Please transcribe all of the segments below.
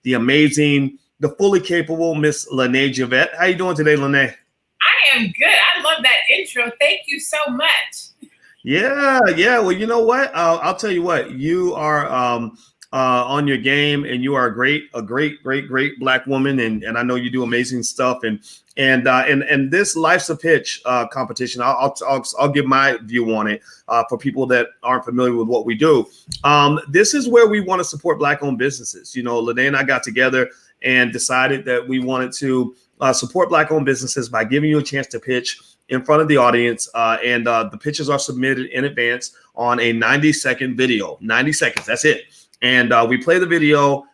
the amazing, the fully capable Miss Lene Javette. How you doing today, Lene? I am good. I love that intro. Thank you so much. Yeah. Well, you know what? I'll tell you what. You are on your game, and you are a great Black woman, and I know you do amazing stuff. And this Life's a Pitch competition. I'll give my view on it for people that aren't familiar with what we do. This is where we want to support Black-owned businesses. You know, Lene and I got together and decided that we wanted to support Black-owned businesses by giving you a chance to pitch in front of the audience, and the pitches are submitted in advance on a 90-second video. 90 seconds, that's it. And we play the video,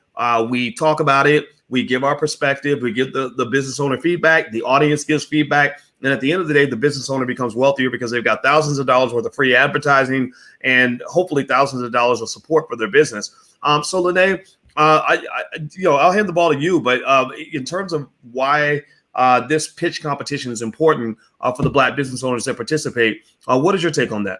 we talk about it, we give our perspective, we give the business owner feedback, the audience gives feedback, and at the end of the day, the business owner becomes wealthier because they've got thousands of dollars worth of free advertising and hopefully thousands of dollars of support for their business. So Lene, I'll hand the ball to you, but in terms of why this pitch competition is important for the Black business owners that participate, what is your take on that?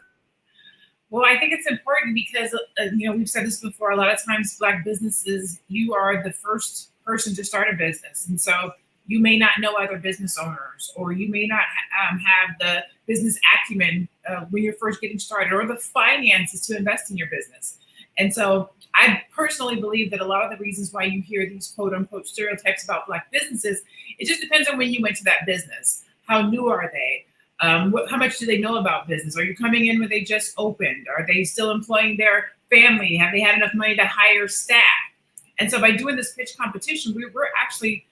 Well, I think it's important because, we've said this before, a lot of times Black businesses, you are the first person to start a business. And so you may not know other business owners, or you may not have the business acumen when you're first getting started, or the finances to invest in your business. And so I personally believe that a lot of the reasons why you hear these quote unquote stereotypes about Black businesses, it just depends on when you went to that business. How new are they? How much do they know about business? Are you coming in when they just opened? Are they still employing their family? Have they had enough money to hire staff? And so by doing this pitch competition, we're actually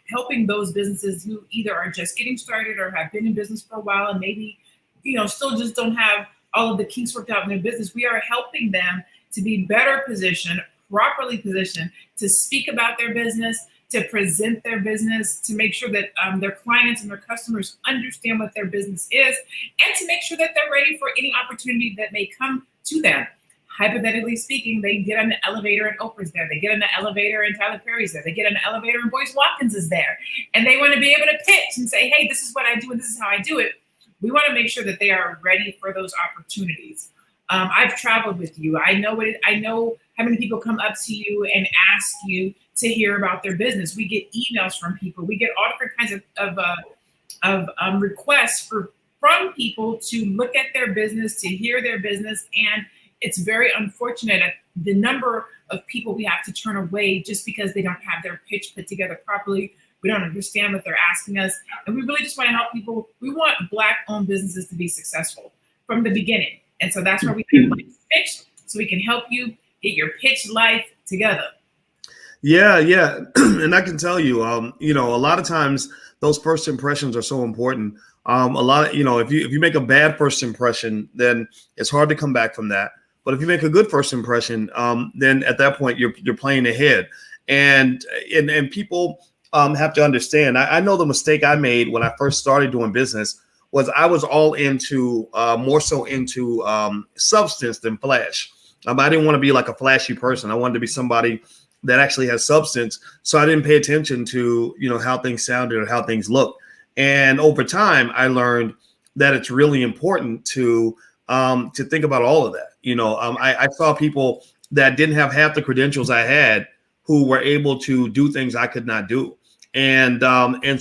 helping those businesses who either are just getting started or have been in business for a while and maybe, still just don't have all of the kinks worked out in their business. We are helping them to be better positioned, properly positioned to speak about their business, to present their business, to make sure that their clients and their customers understand what their business is, and to make sure that they're ready for any opportunity that may come to them. Hypothetically speaking, they get on the elevator and Oprah's there. They get on the elevator and Tyler Perry's there. They get on the elevator and Boyce Watkins is there. And they want to be able to pitch and say, hey, this is what I do and this is how I do it. We want to make sure that they are ready for those opportunities. I've traveled with you. I know how many people come up to you and ask you to hear about their business. We get emails from people. We get all different kinds of requests from people to look at their business, to hear their business. And it's very unfortunate at the number of people we have to turn away just because they don't have their pitch put together properly. We don't understand what they're asking us. And we really just want to help people. We want Black-owned businesses to be successful from the beginning. And so that's why we have pitch, so we can help you get your pitch life together. Yeah. And I can tell you, a lot of times those first impressions are so important. If you make a bad first impression, then it's hard to come back from that. But if you make a good first impression, then at that point you're playing ahead. And people have to understand. I know the mistake I made when I first started doing business was I was all into more so into substance than flash. I didn't want to be like a flashy person. I wanted to be somebody that actually has substance. So I didn't pay attention to, how things sounded or how things looked. And over time, I learned that it's really important to think about all of that. I saw people that didn't have half the credentials I had who were able to do things I could not do. And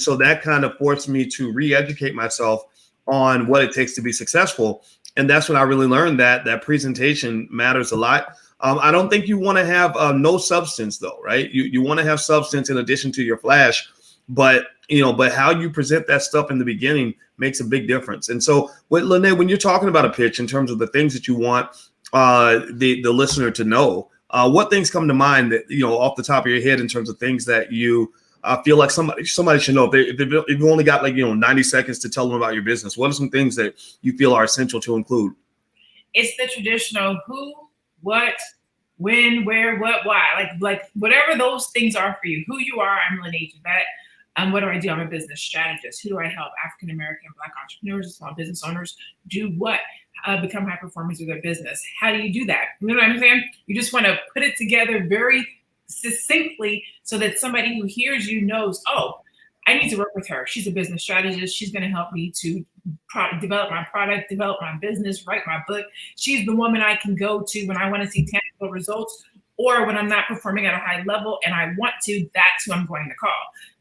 so that kind of forced me to re-educate myself on what it takes to be successful. And that's when I really learned that presentation matters a lot. I don't think you want to have no substance though, right? You want to have substance in addition to your flash, but how you present that stuff in the beginning makes a big difference. And so Lene, when you're talking about a pitch in terms of the things that you want the listener to know, what things come to mind that, off the top of your head in terms of things that you feel like somebody should know? If you've only got 90 seconds to tell them about your business, what are some things that you feel are essential to include? It's the traditional who, what, when, where, what, why, like whatever those things are for you. Who you are, I'm Lene Javette. What do I do? I'm a business strategist. Who do I help? African American, Black entrepreneurs, and small business owners do what? Become high performers with their business. How do you do that? You know what I'm saying? You just want to put it together very succinctly so that somebody who hears you knows, oh, I need to work with her. She's a business strategist. She's going to help me to develop my product, develop my business, write my book. She's the woman I can go to when I want to see tangible results. or when I'm not performing at a high level and I want to, that's who I'm going to call.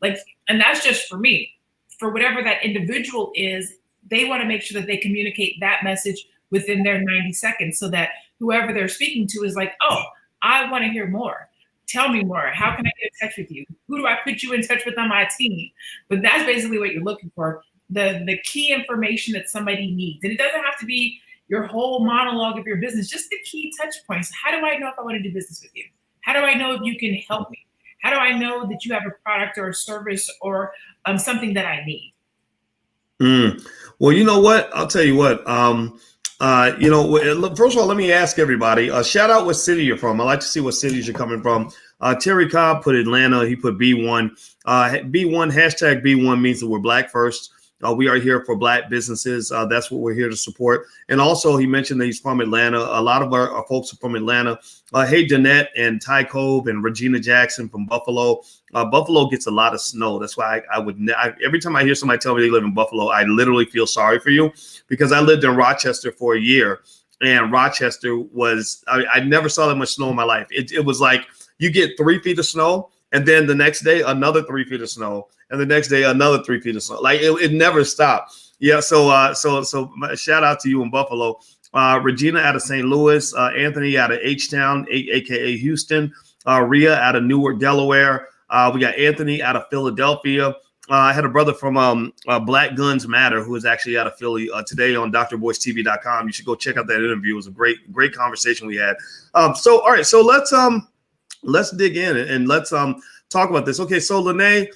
Like, and that's just for me. For whatever that individual is, they want to make sure that they communicate that message within their 90 seconds so that whoever they're speaking to is like, oh, I want to hear more. Tell me more. How can I get in touch with you? Who do I put you in touch with on my team? But that's basically what you're looking for. The key information that somebody needs. And it doesn't have to be your whole monologue of your business, just the key touch points. How do I know if I want to do business with you? How do I know if you can help me? How do I know that you have a product or a service or something that I need? Well, you know what? I'll tell you what. First of all, let me ask everybody. Shout out what city you're from. I like to see what cities you're coming from. Terry Cobb put Atlanta. He put B1. B1 hashtag B1 means that we're Black first. We are here for Black businesses. That's what we're here to support. And also, he mentioned that he's from Atlanta. A lot of our folks are from Atlanta. Hey, Danette and Ty Cove and Regina Jackson from Buffalo. Buffalo gets a lot of snow. That's why every time I hear somebody tell me they live in Buffalo, I literally feel sorry for you, because I lived in Rochester for a year, and Rochester was, I never saw that much snow in my life. It was like you get 3 feet of snow, and then the next day, another 3 feet of snow. And the next day, another 3 feet of snow. Like it never stopped. Yeah. So shout out to you in Buffalo. Regina out of St. Louis. Anthony out of H-Town, aka Houston. Rhea out of Newark, Delaware. We got Anthony out of Philadelphia. I had a brother from Black Guns Matter who is actually out of Philly today on drboystv.com. You should go check out that interview. It was a great conversation we had. All right. So let's dig in and let's talk about this. Okay. So Lene,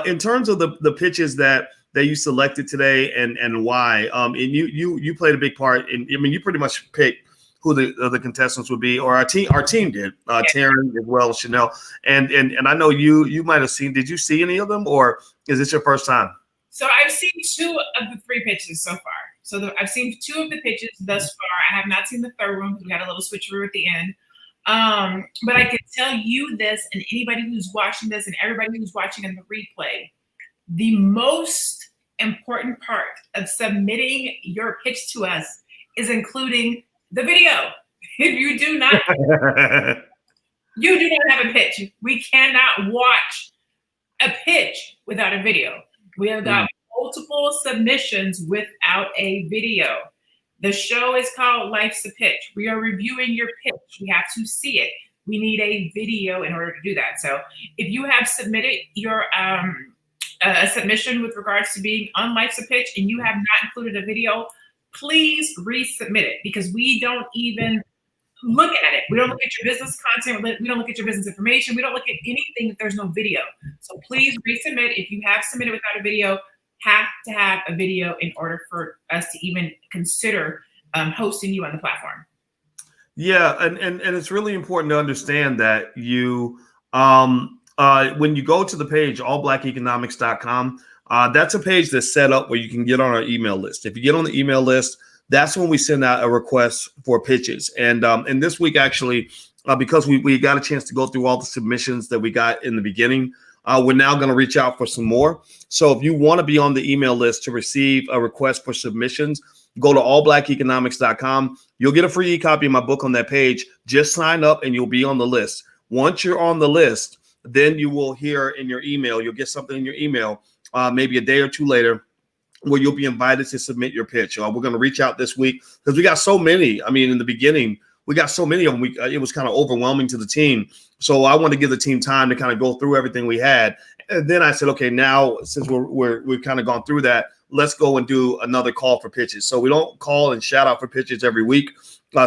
in terms of the pitches that you selected today and why, and you played a big part in. I mean, you pretty much picked who the contestants would be, or our team did. Taryn as well as Chanel, and I know you might have seen. Did you see any of them, or is this your first time? So I've seen 2 of the 3 pitches so far. So I've seen 2 of the pitches thus far. I have not seen the third one because we got a little switcheroo at the end. But I can tell you this, and anybody who's watching this and everybody who's watching in the replay, the most important part of submitting your pitch to us is including the video. If you do not, you do not have a pitch. We cannot watch a pitch without a video. We have got multiple submissions without a video. The show is called Life's a Pitch. We are reviewing your pitch. We have to see it. We need a video in order to do that. So if you have submitted your a submission with regards to being on Life's a Pitch and you have not included a video, please resubmit it, because we don't even look at it. We don't look at your business content. We don't look at your business information. We don't look at anything if there's no video. So please resubmit. If you have submitted without a video, have to have a video in order for us to even consider hosting you on the platform. Yeah, and it's really important to understand that you when you go to the page allblackeconomics.com, that's a page that's set up where you can get on our email list. If you get on the email list, that's when we send out a request for pitches. And this week, actually, because we got a chance to go through all the submissions that we got in the beginning, we're now going to reach out for some more. So if you want to be on the email list to receive a request for submissions, go to allblackeconomics.com. You'll get a free e-copy of my book on that page. Just sign up and you'll be on the list. Once you're on the list, then you will hear in your email, you'll get something in your email maybe a day or 2 later where you'll be invited to submit your pitch. We're going to reach out this week because we got so many. I mean, in the beginning, we got so many of them. It was kind of overwhelming to the team. So I want to give the team time to kind of go through everything we had. And then I said, okay, now since we've kind of gone through that, let's go and do another call for pitches. So we don't call and shout out for pitches every week.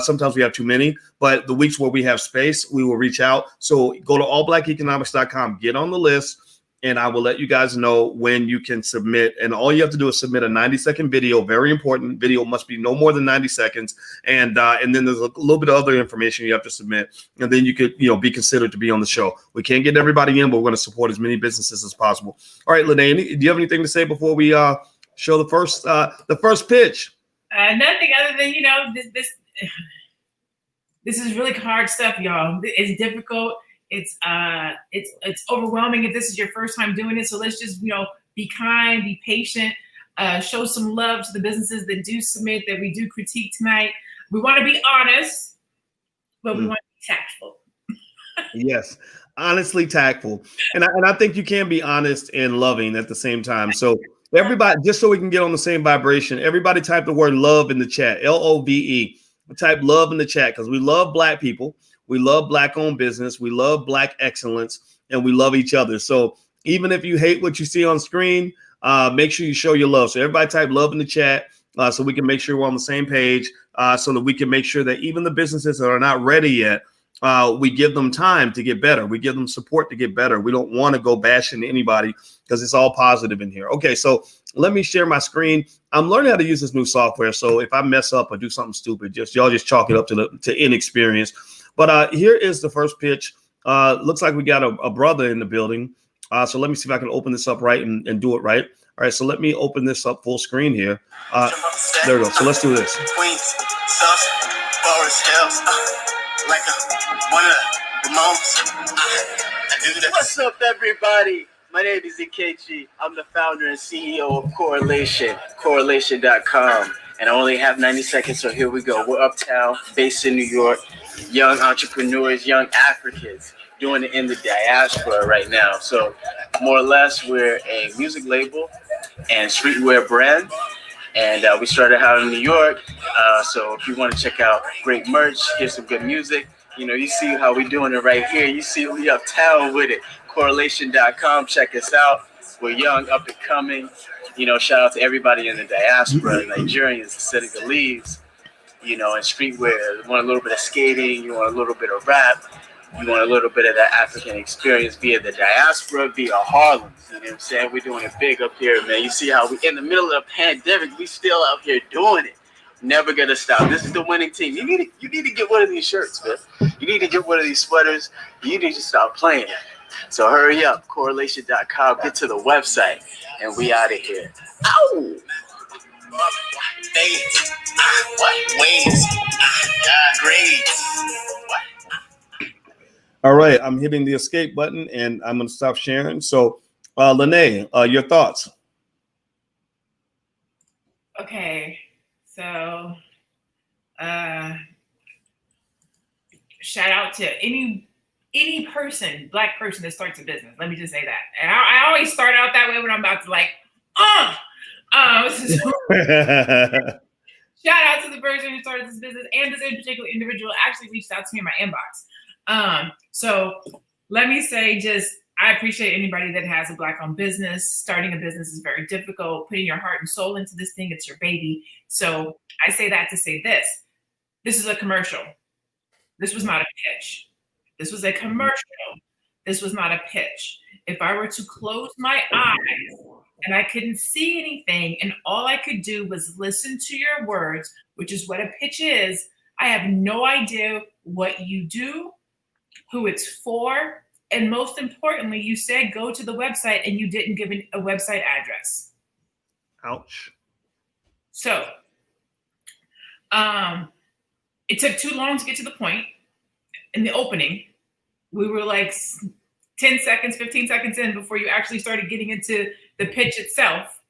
Sometimes we have too many, but the weeks where we have space, we will reach out. So go to allblackeconomics.com, get on the list, and I will let you guys know when you can submit. And all you have to do is submit a 90-second video. Very important. Video must be no more than 90 seconds. And then there's a little bit of other information you have to submit. And then you could, be considered to be on the show. We can't get everybody in, but we're going to support as many businesses as possible. All right, Lene, do you have anything to say before we show the first pitch? Nothing other than, this is really hard stuff, y'all. It's difficult. It's overwhelming if this is your first time doing it. So let's just, be kind, be patient, show some love to the businesses that do submit, that we do critique tonight. We want to be honest, but we want to be tactful. Yes, honestly tactful, and I think you can be honest and loving at the same time. So everybody, just so we can get on the same vibration, everybody type the word love in the chat. LOVE. Type love in the chat because we love Black people, we love Black-owned business, we love Black excellence, and we love each other. So even if you hate what you see on screen, make sure you show your love. So everybody type love in the chat so we can make sure we're on the same page, so that we can make sure that even the businesses that are not ready yet, we give them time to get better. We give them support to get better. We don't want to go bashing anybody because it's all positive in here. Okay, so let me share my screen. I'm learning how to use this new software. So if I mess up or do something stupid, y'all just chalk it up to inexperience. But here is the first pitch. Looks like we got a brother in the building. So let me see if I can open this up right and do it right. All right, so let me open this up full screen here. There we go. So let's do this. Queens, South, Forest Hills, like one of the Ramones. What's up, everybody? My name is Ikechi. I'm the founder and CEO of Correlation, correlation.com. And I only have 90 seconds, so here we go. We're uptown, based in New York, young entrepreneurs, young Africans doing it in the diaspora right now. So more or less, we're a music label and streetwear brand. And we started out in New York. So if you want to check out great merch, hear some good music, you see how we're doing it right here. You see we uptown with it. Correlation.com. Check us out. We're young, up and coming. Shout out to everybody in the diaspora, Nigerians, Senegalese, and streetwear. You want a little bit of skating, you want a little bit of rap, you want a little bit of that African experience via the diaspora, via Harlem. You know what I'm saying? We're doing it big up here, man. You see how we in the middle of a pandemic, we still out here doing it. Never gonna stop. This is the winning team. You need to get one of these shirts, man. You need to get one of these sweaters. You need to stop playing. So hurry up, correlation.com. Get to the website, and we out of here. Ow! What? Waves. Grades. What? All right, I'm hitting the escape button and I'm going to stop sharing. So, Lene, your thoughts? Okay, so shout out to any person, Black person that starts a business. Let me just say that. And I always start out that way when I'm about to shout out to the person who started this business, and this particular individual actually reached out to me in my inbox. So let me say I appreciate anybody that has a Black-owned business. Starting a business is very difficult. Putting your heart and soul into this thing, it's your baby. So I say that to say this. This is a commercial. This was not a pitch. This was a commercial. This was not a pitch. If I were to close my eyes and I couldn't see anything and all I could do was listen to your words, which is what a pitch is, I have no idea what you do, who it's for, and most importantly, you said go to the website and you didn't give a website address. Ouch. So it took too long to get to the point. In the opening, we were like 10 seconds, 15 seconds in before you actually started getting into the pitch itself.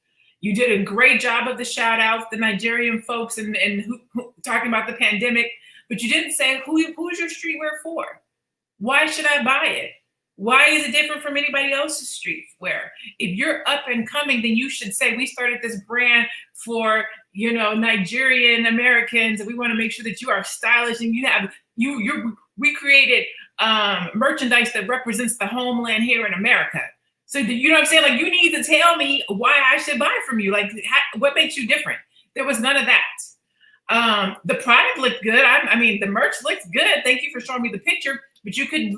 You did a great job of the shout outs, the Nigerian folks and who talking about the pandemic, but you didn't say who's your streetwear for? Why should I buy it? Why is it different from anybody else's streetwear? If you're up and coming, then you should say we started this brand for Nigerian Americans, and we want to make sure that you are stylish and we created merchandise that represents the homeland here in America. So you know what I'm saying? Like, you need to tell me why I should buy from you. Like, what makes you different? There was none of that. The product looked good. I mean, the merch looks good. Thank you for showing me the picture. But you can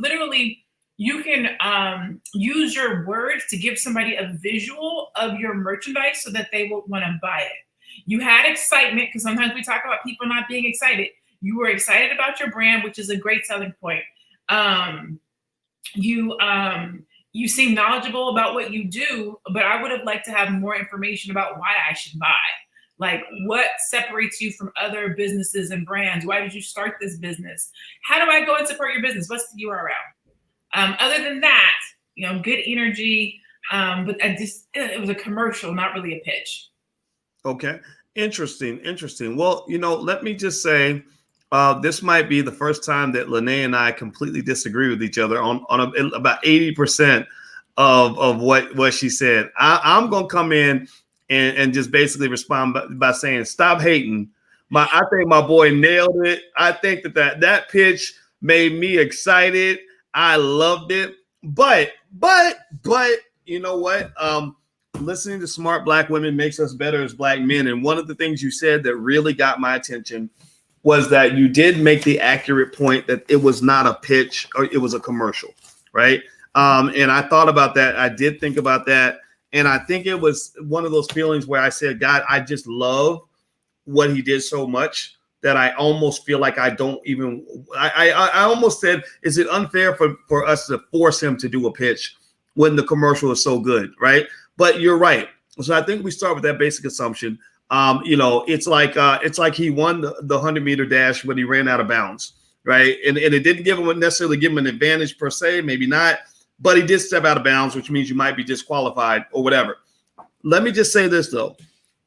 use your words to give somebody a visual of your merchandise so that they will want to buy it. You had excitement, because sometimes we talk about people not being excited. You were excited about your brand, which is a great selling point. You seem knowledgeable about what you do, but I would have liked to have more information about why I should buy. Like, what separates you from other businesses and brands? Why did you start this business? How do I go and support your business? What's the URL? Other than that, good energy. But it was a commercial, not really a pitch. Okay. Interesting. Well, let me just say, This might be the first time that Lene and I completely disagree with each other on about 80% of what she said. I'm gonna come in and just basically respond by saying, stop hating. I think my boy nailed it. I think that pitch made me excited. I loved it. But you know what? Listening to smart Black women makes us better as Black men. And one of the things you said that really got my attention was that you did make the accurate point that it was not a pitch or it was a commercial, right? And I thought about that. I did think about that. And I think it was one of those feelings where I said, God, I just love what he did so much that I almost feel like I don't even, I almost said, is it unfair for us to force him to do a pitch when the commercial is so good, right? But you're right. So I think we start with that basic assumption. It's like he won the 100-meter dash when he ran out of bounds, right? And it didn't necessarily give him an advantage per se, maybe not, but he did step out of bounds, which means you might be disqualified or whatever. Let me just say this though.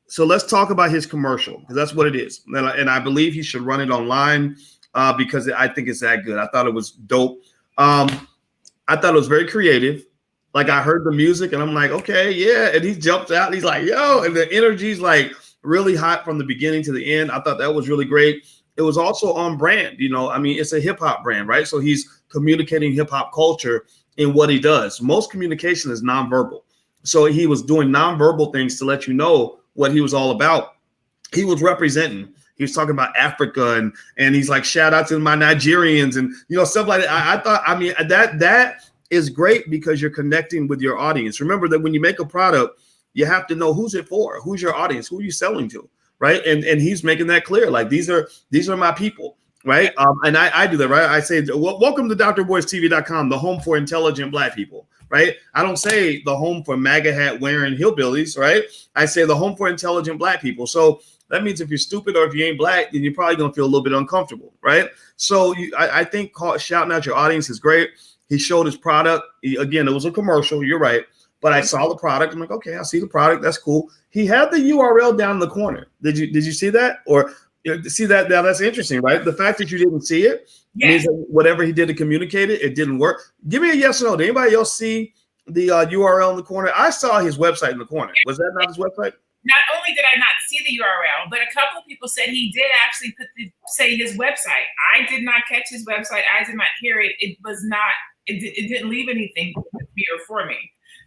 So let's talk about his commercial, because that's what it is. And I believe he should run it online because I think it's that good. I thought it was dope. I thought it was very creative. Like I heard the music and I'm like, okay, yeah. And he jumps out and he's like, yo, and the energy's like really hot from the beginning to the end. I thought that was really great. It was also on brand. It's a hip hop brand, right? So he's communicating hip hop culture in what he does. Most communication is nonverbal. So he was doing nonverbal things to let you know what he was all about. He was representing. He was talking about Africa and he's like, shout out to my Nigerians and, stuff like that. I thought, that is great because you're connecting with your audience. Remember that when you make a product, you have to know who's it for, who's your audience, who are you selling to, right? And he's making that clear. Like these are my people, right? And I do that, right? I say, welcome to drboystv.com, the home for intelligent Black people, right? I don't say the home for MAGA hat wearing hillbillies, right? I say the home for intelligent Black people. So that means if you're stupid or if you ain't Black, then you're probably gonna feel a little bit uncomfortable, right? So I think shouting out your audience is great. He showed his product. Again, it was a commercial. You're right. But I saw the product. I'm like, okay, I see the product. That's cool. He had the URL down in the corner. Did you see that? Or see that? Now that's interesting, right? The fact that you didn't see it means that whatever he did to communicate it didn't work. Give me a yes or no. Did anybody else see the URL in the corner? I saw his website in the corner. Was that not his website? Not only did I not see the URL, but a couple of people said he did actually say his website. I did not catch his website. I did not hear it. It was not. It didn't leave anything with me or for me.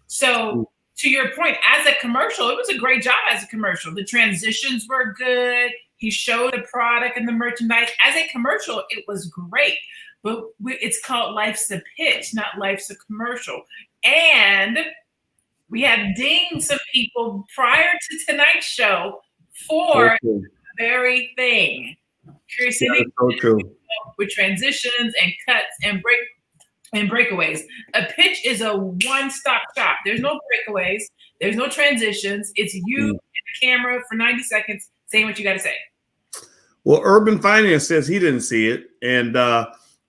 So to your point, as a commercial, it was a great job as a commercial. The transitions were good. He showed the product and the merchandise. As a commercial, it was great. But it's called Life's a Pitch, not Life's a Commercial. And we have dinged some people prior to tonight's show for the very thing. Curiosity with transitions and cuts and breakaways. A pitch is a one-stop shop. There's no breakaways. There's no transitions. It's you and the camera for 90 seconds saying what you got to say. Well, Urban Finance says he didn't see it. And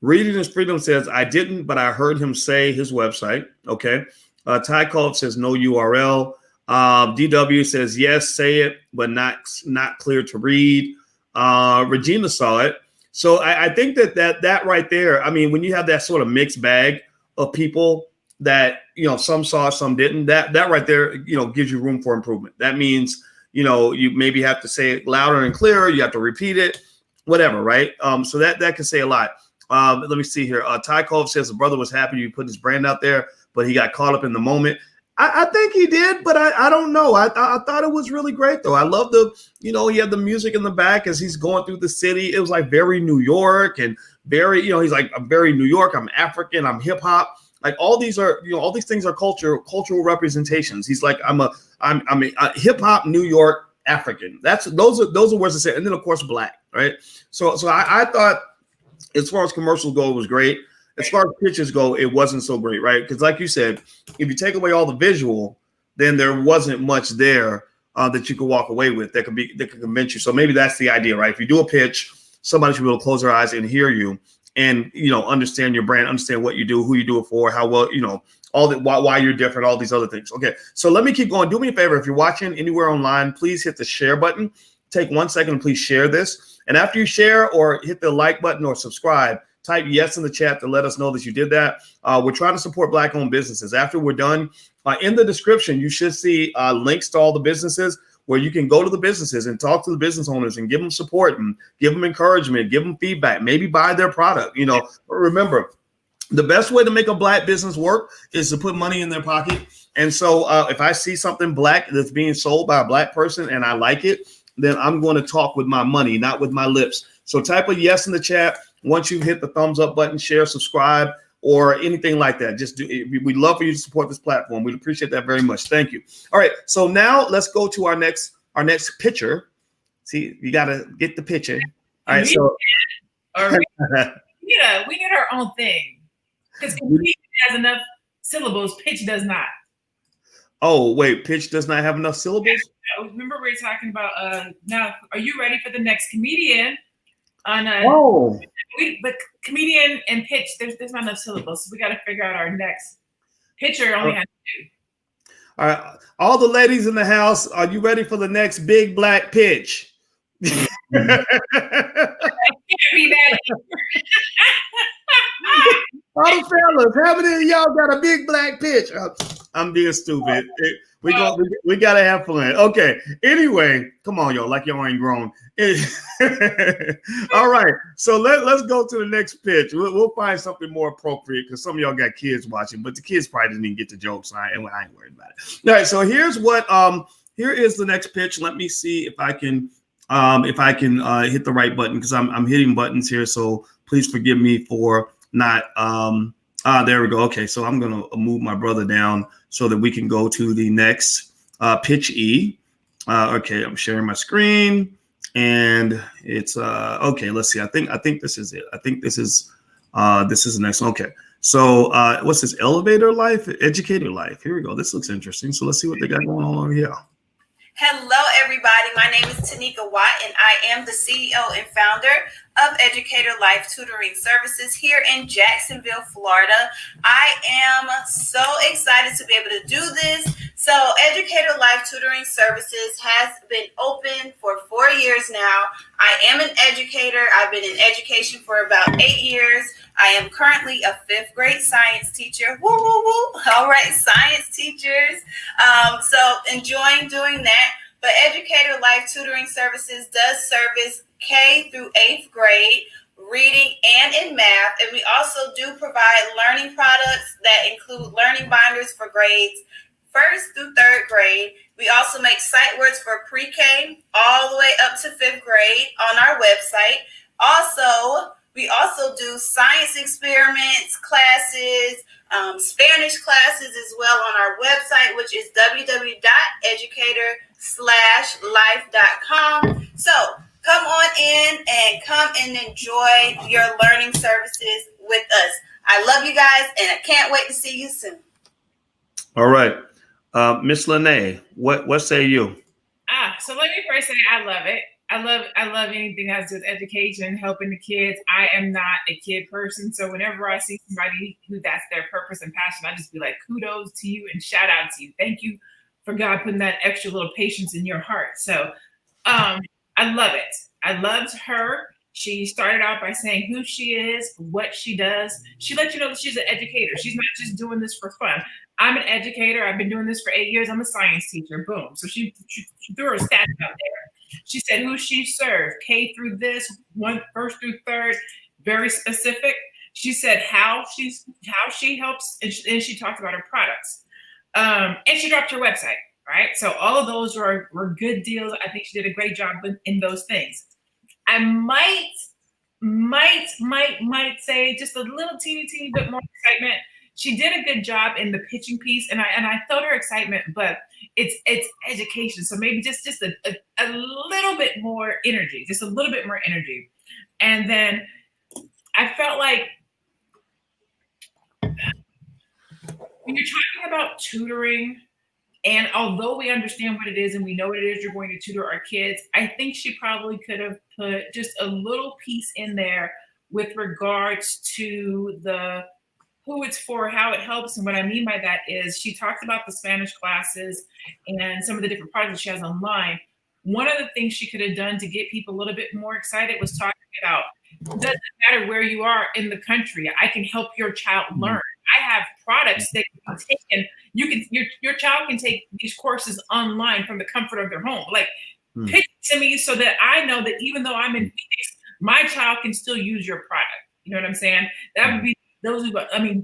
Reading is Freedom says, I didn't, but I heard him say his website. Okay. Ty Cole says no URL. DW says, yes, say it, but not clear to read. Regina saw it. So I think that right there, when you have that sort of mixed bag of people that, some saw, some didn't, that right there, gives you room for improvement. That means, you maybe have to say it louder and clearer. You have to repeat it, whatever, right? So that can say a lot. Let me see here. Ty Cove says the brother was happy to put his brand out there, but he got caught up in the moment. I think he did, but I don't know. I thought it was really great, though. I love he had the music in the back as he's going through the city. It was like very New York and very, he's like, I'm very New York. I'm African. I'm hip hop. Like all these are, all these things are cultural representations. He's like, I'm a hip hop New York African. Those are words to say. And then of course, Black, right? So I thought as far as commercials go, it was great. As far as pitches go, it wasn't so great, right? Because like you said, if you take away all the visual, then there wasn't much there that you could walk away with that could convince you. So maybe that's the idea, right? If you do a pitch, somebody should be able to close their eyes and hear you and, understand your brand, understand what you do, who you do it for, how well, all that, why you're different, all these other things. Okay, so let me keep going. Do me a favor. If you're watching anywhere online, please hit the share button. take 1 second and please share this. And after you share or hit the like button or subscribe, type yes in the chat to let us know that you did that. We're trying to support Black-owned businesses. After we're done, in the description, you should see links to all the businesses where you can go to the businesses and talk to the business owners and give them support and give them encouragement, give them feedback, maybe buy their product. Remember, the best way to make a Black business work is to put money in their pocket. And so if I see something Black that's being sold by a Black person and I like it, then I'm going to talk with my money, not with my lips. So type a yes in the chat. Once you hit the thumbs up button, share, subscribe, or anything like that, just do it. We'd love for you to support this platform. We'd appreciate that very much. Thank you. All right. So now let's go to our next picture. See, you got to get the picture. All right. So we need our own thing. Because comedian has enough syllables, pitch does not. Oh, wait, pitch does not have enough syllables? Yeah, remember we were talking about, now, are you ready for the next comedian? But comedian and pitch, there's not enough syllables. So we got to figure out our next pitcher only has 2. All right, all the ladies in the house, are you ready for the next big Black pitch? I can't be that. All the fellas, how many of y'all got a big Black pitch? I'm being stupid. We gotta have fun. Okay. Anyway, come on, y'all, like y'all ain't grown. All right. So let's go to the next pitch. We'll find something more appropriate because some of y'all got kids watching, but the kids probably didn't even get the joke, so I ain't worried about it. All right. So here is the next pitch. Let me see if I can hit the right button because I'm hitting buttons here. So please forgive me for not there we go. Okay, so I'm gonna move my brother down so that we can go to the next pitch E. Okay, I'm sharing my screen and it's okay. Let's see. I think this is it. I think this is the next one. Okay, so what's this? Elevator Life, Educator Life. Here we go. This looks interesting. So let's see what they got going on over here. Hello, everybody. My name is Tanika Watt, and I am the CEO and founder of Educator Life Tutoring Services here in Jacksonville, Florida. I am so excited to be able to do this. So Educator Life Tutoring Services has been open for 4 years now. I am an educator. I've been in education for about 8 years. I am currently a 5th grade science teacher. Woo, woo, woo. All right, science teachers. So enjoying doing that. But Educator Life Tutoring Services does service K through 8th grade, reading, and in math. And we also do provide learning products that include learning binders for grades 1st through 3rd grade. We also make sight words for pre-K all the way up to 5th grade on our website. We also do science experiments, classes, Spanish classes as well on our website, which is www.educator-life.com. So come on in and come and enjoy your learning services with us. I love you guys, and I can't wait to see you soon. All right. Miss Lene, what say you? So let me first say I love it. I love anything that has to do with education, helping the kids. I am not a kid person, so whenever I see somebody who that's their purpose and passion, I just be like, kudos to you and shout out to you. Thank you for God putting that extra little patience in your heart. So I love it. I loved her. She started out by saying who she is, what she does. She let you know that she's an educator. She's not just doing this for fun. I'm an educator. I've been doing this for 8 years. I'm a science teacher. Boom. So she threw her stats out there. She said who she served, K through this, 1st through 3rd, very specific. She said how she helps, and she talked about her products. And she dropped her website, right? So all of those were good deals. I think she did a great job in those things. I might say just a little teeny bit more excitement. She did a good job in the pitching piece, and I felt her excitement, but it's education. So maybe just a little bit more energy, just a little bit more energy. And then I felt like when you're talking about tutoring, and although we understand what it is and we know what it is you're going to tutor our kids, I think she probably could have put just a little piece in there with regards to the who it's for, how it helps. And what I mean by that is she talked about the Spanish classes and some of the different projects she has online. one of the things she could have done to get people a little bit more excited was talking about, it doesn't matter where you are in the country, I can help your child learn. I have products that can be taken. You can your child can take these courses online from the comfort of their home. Like, pitch it to me so that I know that even though I'm in Phoenix, my child can still use your product. You know what I'm saying? That would be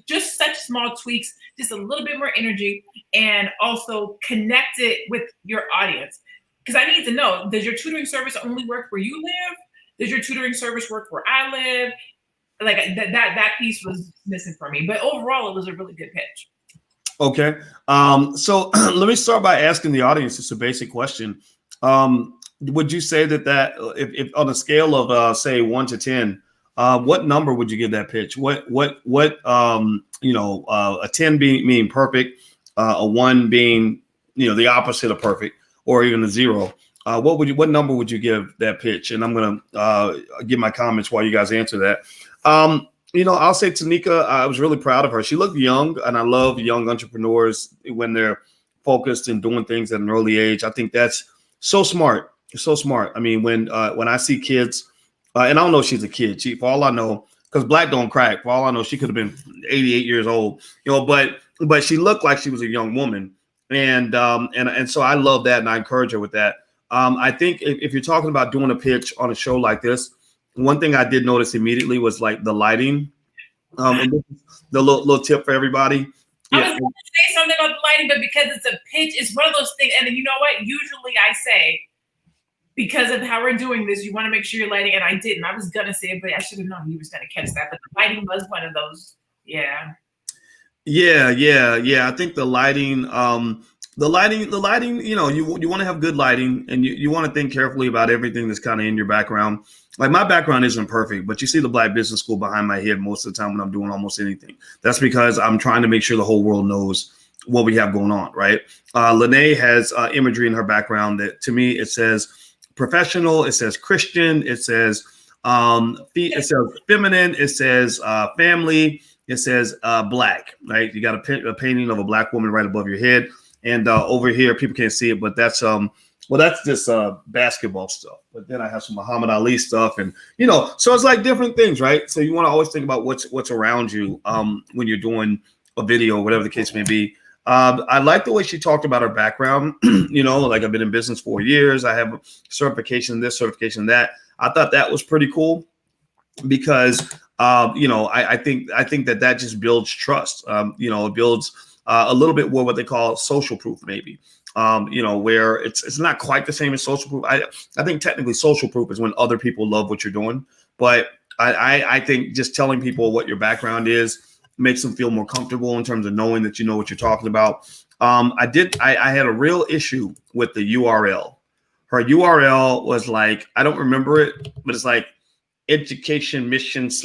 just such small tweaks, just a little bit more energy, and also connect it with your audience. Because I need to know, does your tutoring service only work where you live? Does your tutoring service work where I live? Like that piece was missing for me. But overall, it was a really good pitch. Okay. So let me start by asking the audience just a basic question. Would you say that if on a scale of say 1 to 10, what number would you give that pitch? What a 10 being perfect, a 1 being the opposite of perfect, or even a 0? What number would you give that pitch? And I'm gonna give my comments while you guys answer that. I'll say Tanika, I was really proud of her. She looked young, and I love young entrepreneurs when they're focused and doing things at an early age. I think that's so smart. So smart. I mean, when I see kids, and I don't know if she's a kid. For all I know, because black don't crack. For all I know, she could have been 88 years old. But she looked like she was a young woman, and so I love that, and I encourage her with that. I think if you're talking about doing a pitch on a show like this, one thing I did notice immediately was like the lighting. And this is the little tip for everybody. I was going to say something about the lighting, but because it's a pitch, it's one of those things. And you know what? Usually I say, because of how we're doing this, you want to make sure you're lighting. And I didn't. I was going to say it, but I should have known he was going to catch that. But the lighting was one of those. Yeah. Yeah. I think the lighting, you want to have good lighting, and you want to think carefully about everything that's kind of in your background. Like, my background isn't perfect, but you see the Black Business School behind my head most of the time when I'm doing almost anything. That's because I'm trying to make sure the whole world knows what we have going on, right? Lene has imagery in her background that, to me, it says professional, it says Christian, it says feminine, it says family, it says black, right? You got a painting of a black woman right above your head. And over here, people can't see it, but that's just basketball stuff. But then I have some Muhammad Ali stuff, and so it's like different things, right? So you want to always think about what's around you when you're doing a video, whatever the case may be. I like the way she talked about her background. Like, I've been in business 4 years. I have certification this, certification that. I thought that was pretty cool because I think that just builds trust. It builds a little bit more what they call social proof, maybe. Where it's not quite the same as social proof. I think technically social proof is when other people love what you're doing. But I think just telling people what your background is makes them feel more comfortable in terms of knowing that you know what you're talking about. I had a real issue with the URL. Her URL was like, I don't remember it, but it's like education mission /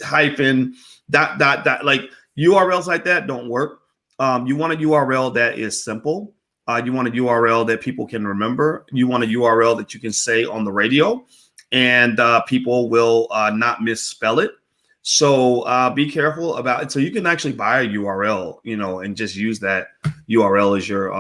hyphen ... Like, URLs like that don't work. You want a URL that is simple. You want a URL that people can remember. You want a URL that you can say on the radio, and people will not misspell it. So be careful about it. So you can actually buy a URL, and just use that URL as your,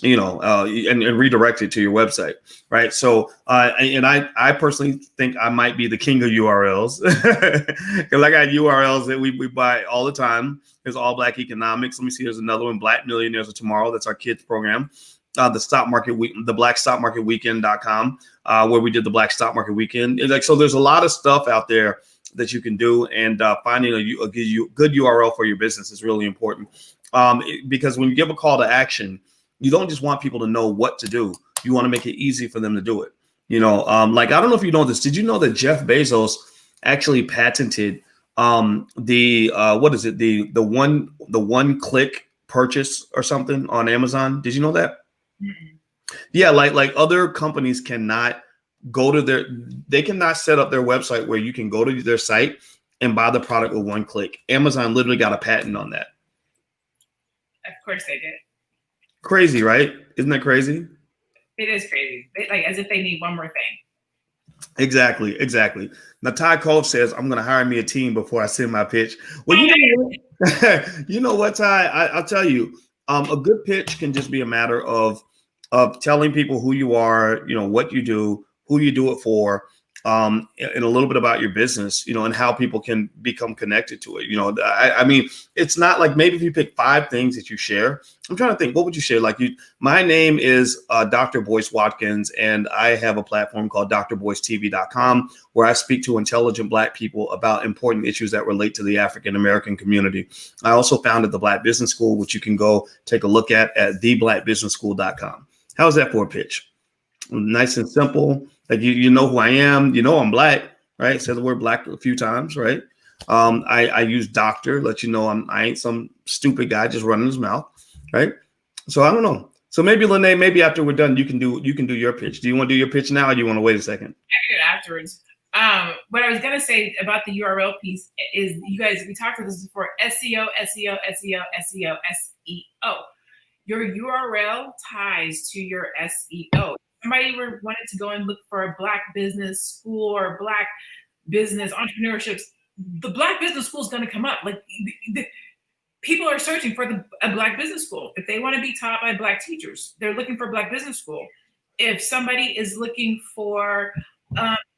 and redirect it to your website, right? So, and I personally think I might be the king of URLs because I got URLs that we buy all the time. There's All Black Economics. Let me see. There's another one, Black Millionaires of Tomorrow. That's our kids program. The stock market week, the Black Stock Market Weekend.com, where we did the Black Stock Market Weekend. So there's a lot of stuff out there that you can do, and finding a good URL for your business is really important. Because when you give a call to action, you don't just want people to know what to do. You want to make it easy for them to do it. Like, I don't know if you know this. Did you know that Jeff Bezos actually patented the one click purchase or something on Amazon? Did you know that? Mm-mm. Yeah, like other companies cannot go to they cannot set up their website where you can go to their site and buy the product with one click. Amazon literally got a patent on that. Of course they did. Crazy, right? Isn't that crazy? It is crazy. Like, as if they need one more thing. Exactly. Now, Ty Cove says, I'm going to hire me a team before I send my pitch. Well, you know what, Ty? I'll tell you, a good pitch can just be a matter of of telling people who you are, what you do, who you do it for, and a little bit about your business, and how people can become connected to it. I mean, it's not like maybe if you pick 5 things that you share. I'm trying to think, what would you share? Like my name is Dr. Boyce Watkins, and I have a platform called drboycetv.com where I speak to intelligent Black people about important issues that relate to the African American community. I also founded the Black Business School, which you can go take a look at theblackbusinessschool.com. How's that for a pitch? Nice and simple. Like you know who I am. I'm Black, right? Said the word Black a few times, right? I use doctor, let you know I ain't some stupid guy just running his mouth, right? So I don't know. So maybe Lene, maybe after we're done, you can do your pitch. Do you want to do your pitch now, or do you want to wait a second? I do it afterwards. What I was gonna say about the URL piece is, you guys, we talked about this before. SEO, SEO, SEO, SEO, SEO. Your URL ties to your SEO. Somebody wanted to go and look for a Black business school or Black business entrepreneurship, the Black business school is going to come up. Like people are searching for a Black business school. If they want to be taught by Black teachers, they're looking for Black business school. If somebody is looking for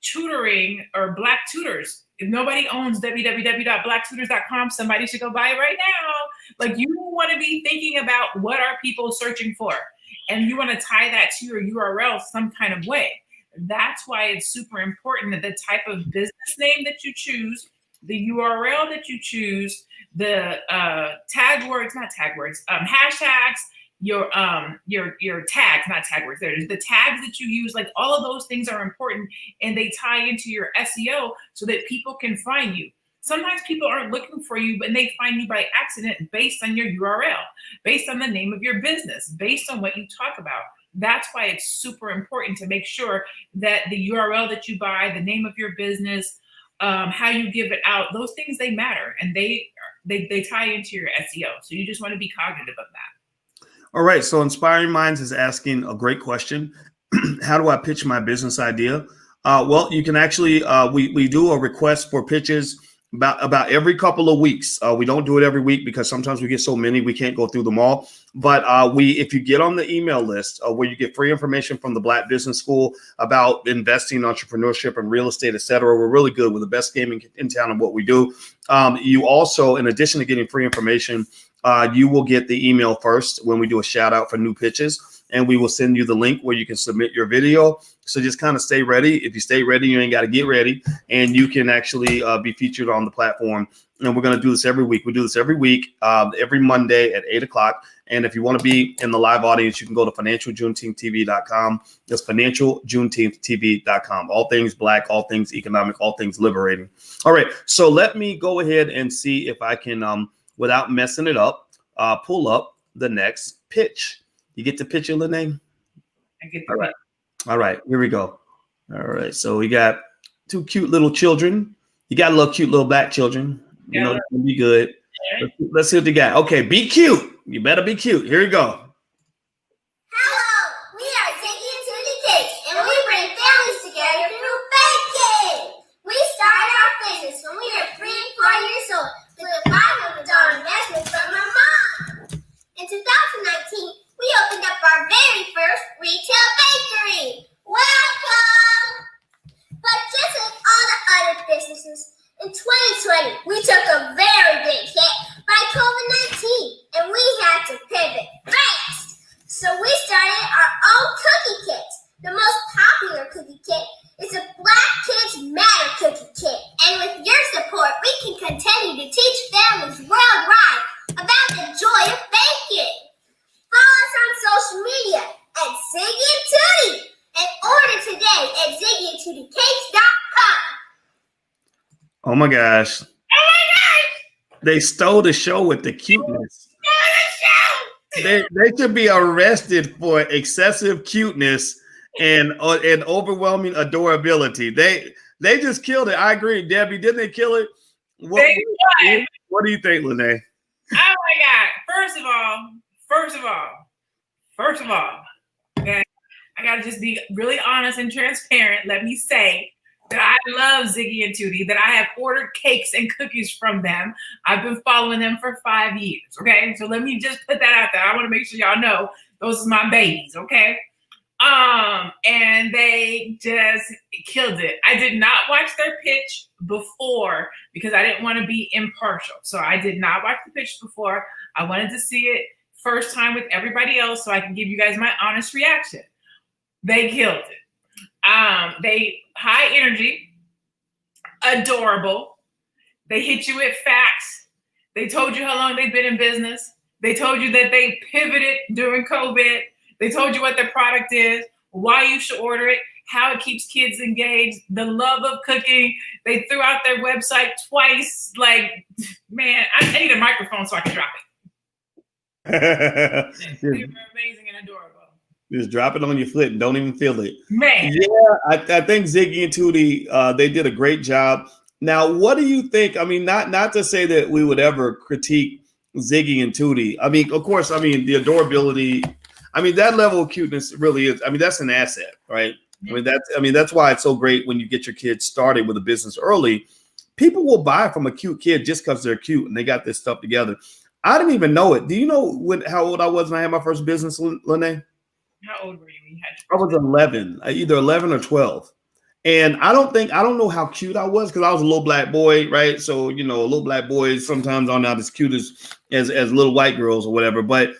tutoring or Black tutors, if nobody owns www.blacktutors.com, somebody should go buy it right now. Like, you want to be thinking about what are people searching for, and you want to tie that to your URL some kind of way. That's why it's super important that the type of business name that you choose, the URL that you choose, the hashtags, your tags, not tag words. There's the tags that you use. Like, all of those things are important, and they tie into your SEO so that people can find you. Sometimes people aren't looking for you, but they find you by accident based on your URL, based on the name of your business, based on what you talk about. That's why it's super important to make sure that the URL that you buy, the name of your business, how you give it out, those things, they matter, and they tie into your SEO. So you just want to be cognitive of that. All right. So Inspiring Minds is asking a great question. How do I pitch my business idea? Well, you can actually, we do a request for pitches about every couple of weeks. We don't do it every week because sometimes we get so many, we can't go through them all. But if you get on the email list where you get free information from the Black Business School about investing, entrepreneurship, and real estate, et cetera, we're really good. We're the best game in town in what we do. You also, in addition to getting free information, you will get the email first when we do a shout out for new pitches, and we will send you the link where you can submit your video. So just kind of stay ready. If you stay ready, you ain't got to get ready, and you can actually be featured on the platform. And we're going to do this every week. We do this every week, every Monday at 8 o'clock. And if you want to be in the live audience, you can go to financialjuneteenthtv.com. That's financialjuneteenthtv.com. All things Black, all things economic, all things liberating. All right. So let me go ahead and see if I can, without messing it up, pull up the next pitch. You get the picture, Lene? I get All right. All right. Here we go. All right. So we got 2 cute little children. You got a little cute little Black children. You know, it's gonna be good. Yeah. Let's see what you got. Okay, be cute. You better be cute. Here you go. Hello, we are Ziggy and Tutti Cakes, and we bring families together through baking. We started our business when we were 3 and 4 years old with a $500 investment from my mom. In 2019, we opened up our very first retail bakery. Welcome! But just like all the other businesses, in 2020, we took a very big hit by COVID-19, and we had to pivot fast. So we started our own cookie kits. The most popular cookie kit is the Black Kids Matter cookie kit. And with your support, we can continue to teach families worldwide about the joy of baking. Follow us on social media at Ziggy and Tutti, and order today at ziggyandtutticakes.com. Oh my gosh. Oh my gosh! They stole the show with the cuteness. They should be arrested for excessive cuteness and overwhelming adorability. They just killed it. I agree, Debbie. Didn't they kill it? What do you think, Lene? Oh my God! First of all, okay, I gotta just be really honest and transparent. Let me say that I love Ziggy and Tutti, that I have ordered cakes and cookies from them. I've been following them for 5 years, okay? So let me just put that out there. I want to make sure y'all know Those are my babies, okay? And they just killed it. I did not watch their pitch before because I didn't want to be impartial. So I did not watch the pitch before. I wanted to see it first time with everybody else so I can give you guys my honest reaction. They killed it. They high energy, adorable. They hit you with facts. They told you how long they've been in business. They told you that they pivoted during COVID. They told you what their product is, why you should order it, how it keeps kids engaged, the love of cooking. They threw out their website twice. Like, man, I need a microphone so I can drop it. They were amazing and adorable. Just drop it on your foot and don't even feel it. Man. Yeah, I think Ziggy and Tutti, they did a great job. Now, what do you think? I mean, not to say that we would ever critique Ziggy and Tutti. I mean, of course, I mean, the adorability, I mean, that level of cuteness really is, I mean, that's an asset, right? I mean, that's why it's so great when you get your kids started with a business early. People will buy from a cute kid just because they're cute and they got this stuff together. I didn't even know it. Do you know how old I was when I had my first business, Lene? How old were you when you had I was 11, either 11 or 12. And I don't know how cute I was because I was a little black boy, right? So, you know, little black boys sometimes are not as cute as little white girls or whatever. But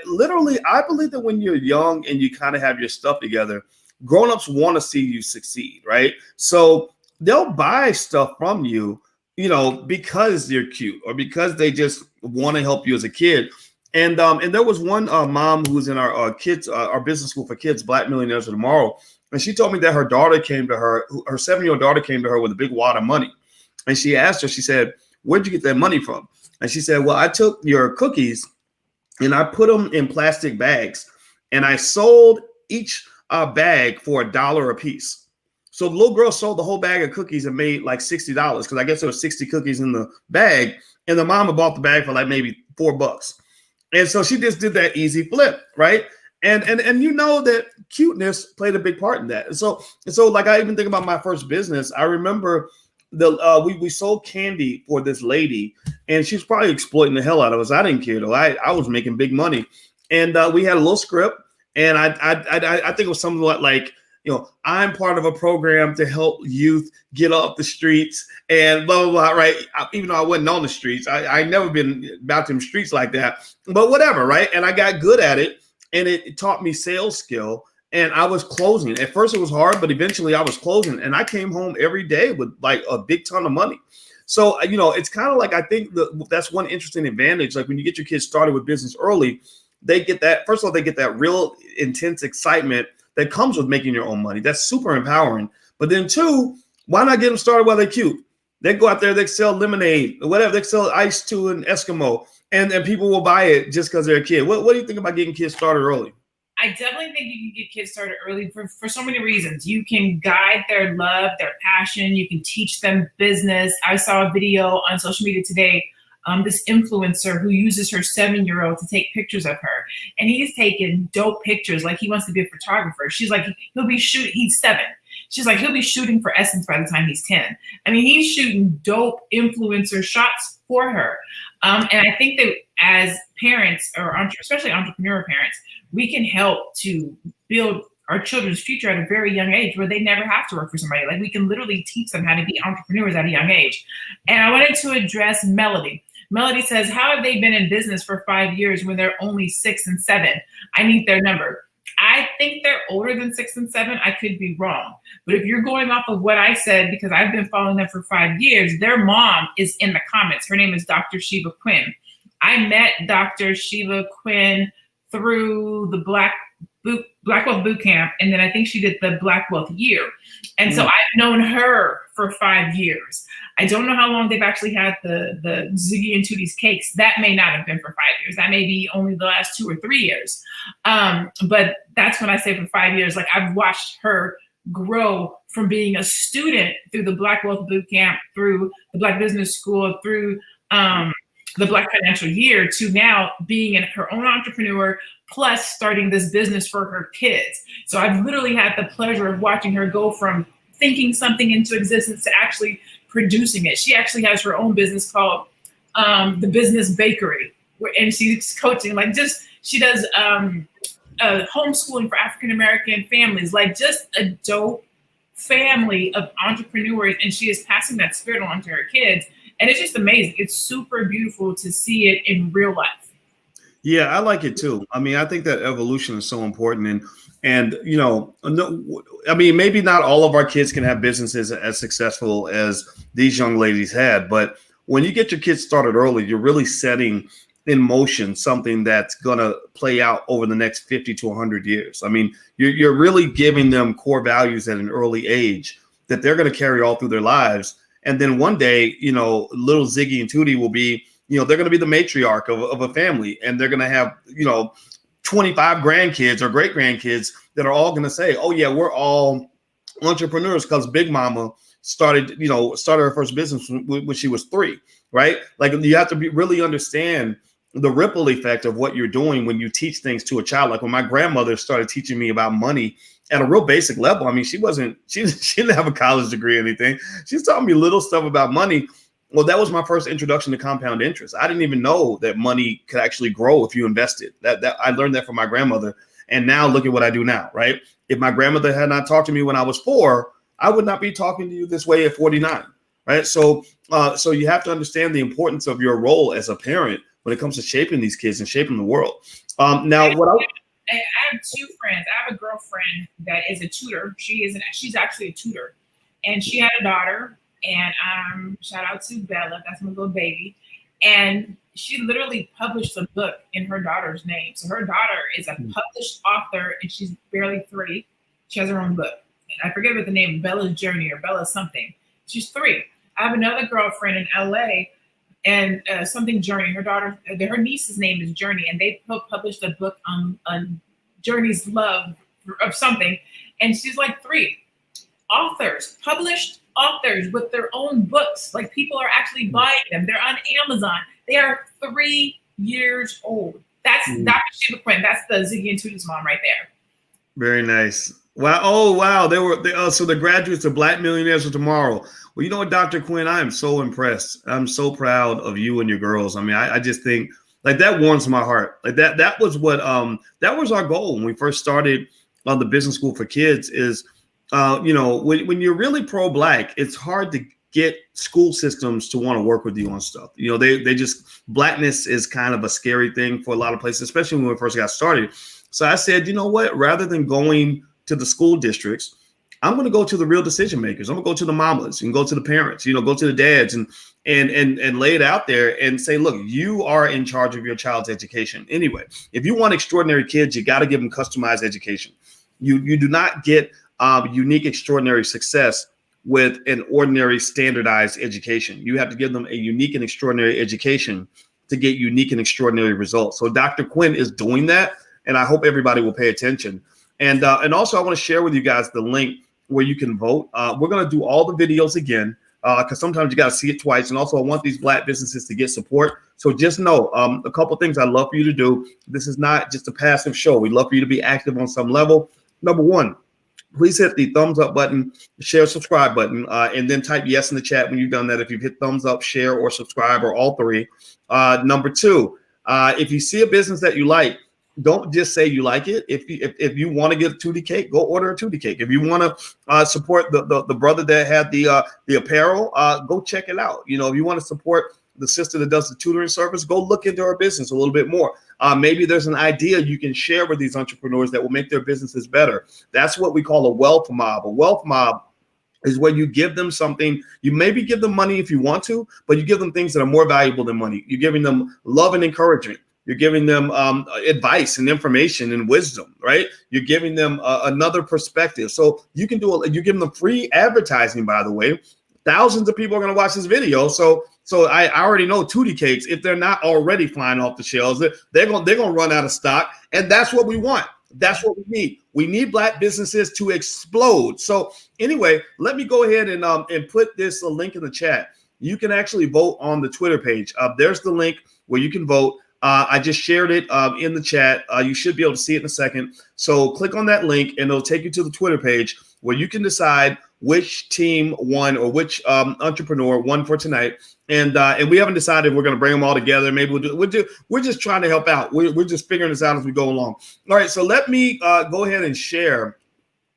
literally, I believe that when you're young and you kind of have your stuff together, grown-ups want to see you succeed, right? So they'll buy stuff from you, you know, because you're cute or because they just want to help you as a kid. And there was one mom who was in our business school for kids, Black Millionaires of Tomorrow. And she told me that her daughter came to her, her 7-year-old daughter came to her with a big wad of money. And she asked her, she said, "Where'd you get that money from?" And she said, "Well, I took your cookies and I put them in plastic bags and I sold each bag for $1 a piece." So the little girl sold the whole bag of cookies and made like $60 because I guess there were 60 cookies in the bag. And the mama bought the bag for like maybe $4. And so she just did that easy flip, right? And you know that cuteness played a big part in that. And so like I even think about my first business. I remember we sold candy for this lady, and she was probably exploiting the hell out of us. I didn't care though. I was making big money, and we had a little script, and I think it was something like, you know, I'm part of a program to help youth get off the streets and blah, blah, blah, right? Even though I wasn't on the streets, I never been about them streets like that, but whatever, right? And I got good at it, and it taught me sales skill, and I was closing. At first it was hard, but eventually I was closing, and I came home every day with like a big ton of money. So, you know, it's kind of like, I think that's one interesting advantage. Like when you get your kids started with business early, they get that, first of all, they get that real intense excitement that comes with making your own money. That's super empowering. But then two, why not get them started while they're cute? They go out there, they sell lemonade or whatever. They sell ice to an Eskimo, and people will buy it just because they're a kid. What do you think about getting kids started early? I definitely think you can get kids started early for so many reasons. You can guide their love, their passion. You can teach them business. I saw a video on social media today, this influencer who uses her 7-year-old to take pictures of her. And he's taking dope pictures like he wants to be a photographer. She's like, he's 7. She's like, he'll be shooting for Essence by the time he's 10. I mean, he's shooting dope influencer shots for her. And I think that as parents, or especially entrepreneur parents, we can help to build our children's future at a very young age where they never have to work for somebody. Like we can literally teach them how to be entrepreneurs at a young age. And I wanted to address Melody. Melody says, how have they been in business for 5 years when they're only 6 and 7? I need their number. I think they're older than 6 and 7. I could be wrong. But if you're going off of what I said, because I've been following them for 5 years, their mom is in the comments. Her name is Dr. Sheba Quinn. I met Dr. Sheba Quinn through the Black Wealth Boot Camp, and then I think she did the Black Wealth Year. And so I've known her for 5 years. I don't know how long they've actually had the Ziggy and Tutti's cakes. That may not have been for 5 years. That may be only the last 2 or 3 years. But that's when I say for 5 years, like I've watched her grow from being a student through the Black Wealth Boot Camp, through the Black Business School, through the Black Financial Year, to now being her own entrepreneur, plus starting this business for her kids. So I've literally had the pleasure of watching her go from thinking something into existence to actually producing it. She actually has her own business called The Business Bakery, and she's coaching, she does homeschooling for African American families, like just a dope family of entrepreneurs, and she is passing that spirit on to her kids. And it's just amazing. It's super beautiful to see it in real life. Yeah, I like it too. I mean, I think that evolution is so important, and you know, I mean, maybe not all of our kids can have businesses as successful as these young ladies had, but when you get your kids started early, you're really setting in motion something that's going to play out over the next 50 to 100 years. I mean, you're really giving them core values at an early age that they're going to carry all through their lives. And then one day, you know, little Ziggy and Tutti will be, you know, they're going to be the matriarch of a family, and they're going to have, you know, 25 grandkids or great grandkids that are all going to say, oh yeah, we're all entrepreneurs because Big Mama started her first business when she was 3, right? Like, you have to really understand the ripple effect of what you're doing when you teach things to a child. Like when my grandmother started teaching me about money at a real basic level. I mean, she didn't have a college degree or anything. She's taught me little stuff about money. Well, that was my first introduction to compound interest. I didn't even know that money could actually grow if you invested. That I learned that from my grandmother. And now look at what I do now, right? If my grandmother had not talked to me when I was 4, I would not be talking to you this way at 49, right? So you have to understand the importance of your role as a parent when it comes to shaping these kids and shaping the world. I have 2 friends. I have a girlfriend that is a tutor. She's actually a tutor, and she had a daughter. And shout out to Bella, that's my little baby. And she literally published a book in her daughter's name. So her daughter is a published author, and she's barely 3. She has her own book. I forget what the name, Bella's Journey or Bella something. She's 3. I have another girlfriend in LA, and something Journey. Her niece's name is Journey, and they published a book on Journey's love of something. And she's like 3 authors, published authors with their own books. Like, people are actually buying them. They're on Amazon. They are 3 years old. That's Dr. Shiva Quinn. That's the Ziggy and Tutti's mom right there. Very nice. Wow. Oh, wow. So the graduates of Black Millionaires of Tomorrow. Well, you know what, Dr. Quinn, I am so impressed. I'm so proud of you and your girls. I mean, I just think, like, that warms my heart. Like that was what that was our goal when we first started on the business school for kids is, you know, when you're really pro-Black, it's hard to get school systems to want to work with you on stuff. You know, they just, Blackness is kind of a scary thing for a lot of places, especially when we first got started. So I said, you know what, rather than going to the school districts, I'm going to go to the real decision makers. I'm going to go to the mamas and go to the parents, you know, go to the dads and lay it out there and say, look, you are in charge of your child's education. Anyway, if you want extraordinary kids, you got to give them customized education. You do not get unique, extraordinary success with an ordinary, standardized education. You have to give them a unique and extraordinary education to get unique and extraordinary results. So Dr. Quinn is doing that, and I hope everybody will pay attention. And also, I want to share with you guys the link where you can vote. We're going to do all the videos again because sometimes you got to see it twice. And also, I want these Black businesses to get support. So just know a couple things I'd love for you to do. This is not just a passive show. We'd love for you to be active on some level. Number 1, please hit the thumbs up button, share, subscribe button, and then type yes in the chat when you've done that. If you've hit thumbs up, share, or subscribe, or all 3. Number 2, if you see a business that you like, don't just say you like it. If you want to get a Tutti cake, go order a Tutti cake. If you want to support the brother that had the apparel, go check it out. You know, if you want to support the sister that does the tutoring service, go look into her business a little bit more. Maybe there's an idea you can share with these entrepreneurs that will make their businesses better. That's what we call a wealth mob. A wealth mob is where you give them something. You maybe give them money if you want to, but you give them things that are more valuable than money. You're giving them love and encouragement. You're giving them advice and information and wisdom, right? You're giving them another perspective. So you can you're giving them free advertising, by the way. Thousands of people are going to watch this video. So I already know Tutti cakes, if they're not already flying off the shelves, they're going to run out of stock. And that's what we want. That's what we need. We need Black businesses to explode. So anyway, let me go ahead and put this link in the chat. You can actually vote on the Twitter page. There's the link where you can vote. I just shared it in the chat. You should be able to see it in a second. So click on that link and it'll take you to the Twitter page where you can decide which team won or which entrepreneur won for tonight. And we haven't decided if we're going to bring them all together. Maybe we're just trying to help out. We're just figuring this out as we go along. All right, so let me go ahead and share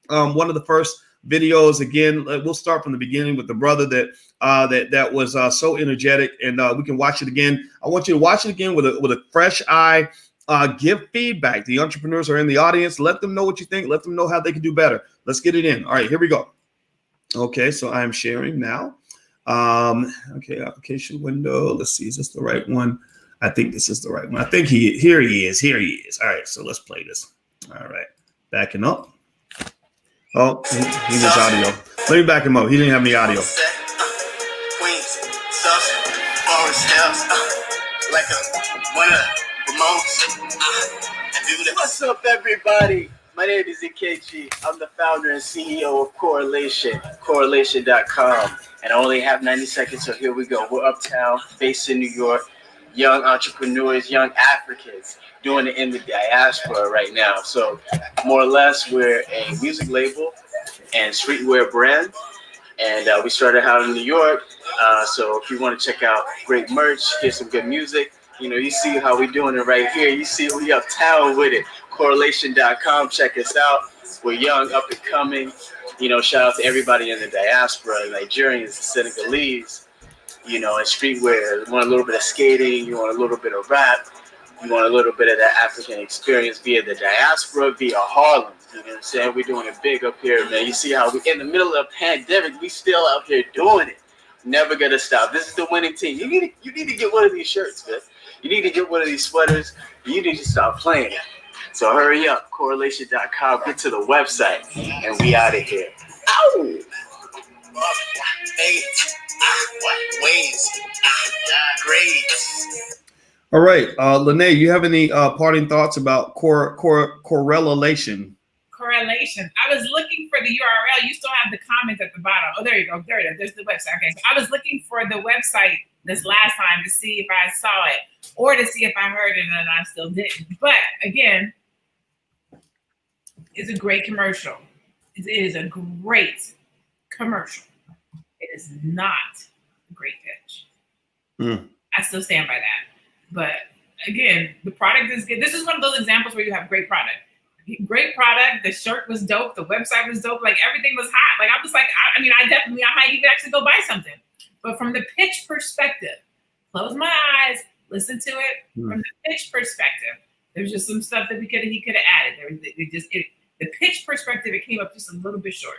one of the first videos. Again, we'll start from the beginning with the brother that was so energetic, and we can watch it again. I want you to watch it again with a fresh eye. Give feedback. The entrepreneurs are in the audience. Let them know what you think. Let them know how they can do better. Let's get it in. All right, here we go. Okay, so I am sharing now. Okay, application window. Let's see, is this the right one? I think this is the right one. I think here he is. All right, so let's play this. All right, backing up. Oh, he needs audio. Let me back him up. He didn't have any audio. Queens, South, Forest Hills, like one of the most. What's up, everybody? My name is Ikechi. I'm the founder and CEO of Correlation.com. And I only have 90 seconds, so here we go. We're uptown, based in New York. Young entrepreneurs, young Africans doing it in the diaspora right now. So more or less, we're a music label and streetwear brand. And we started out in New York. So if you want to check out great merch, hear some good music, you see how we're doing it right here. You see we uptown with it. Correlation.com. Check us out. We're young, up and coming. Shout out to everybody in the diaspora, Nigerians, the Senegalese, and streetwear. You want a little bit of skating. You want a little bit of rap. You want a little bit of that African experience via the diaspora, via Harlem. You know what I'm saying? We're doing it big up here, man. You see how we in the middle of a pandemic, we still out here doing it. Never gonna stop. This is the winning team. You need to get one of these shirts, man. You need to get one of these sweaters. You need to stop playing. So hurry up, Correlation.com. Get to the website, and we out of here. Ow! All right, Lene, you have any parting thoughts about correlation? Correlation. I was looking for the URL. You still have the comment at the bottom. Oh, there you go. There it is. There's the website. Okay. So I was looking for the website this last time to see if I saw it or to see if I heard it, and I still didn't. But again, it's a great commercial. It is a great commercial. It is not a great pitch. I still stand by that. But again, the product is good. This is one of those examples where you have great product. Great product. The shirt was dope. The website was dope. Like everything was hot. Like I was like, I might even actually go buy something. But from the pitch perspective, close my eyes, listen to it. From the pitch perspective, there's just some stuff that he could have added. The pitch perspective, it came up just a little bit short.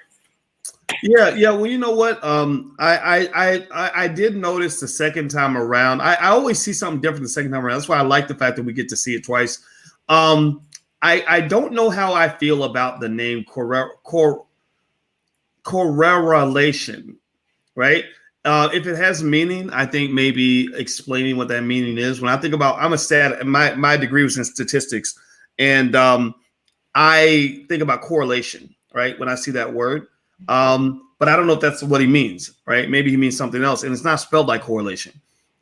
Yeah. Well, you know what? I did notice the second time around. I always see something different the second time around. That's why I like the fact that we get to see it twice. I don't know how I feel about the name correlation, right? If it has meaning, I think maybe explaining what that meaning is. When I think about, my degree was in statistics, and I think about correlation, right? When I see that word, but I don't know if that's what he means, right? Maybe he means something else, and it's not spelled like correlation,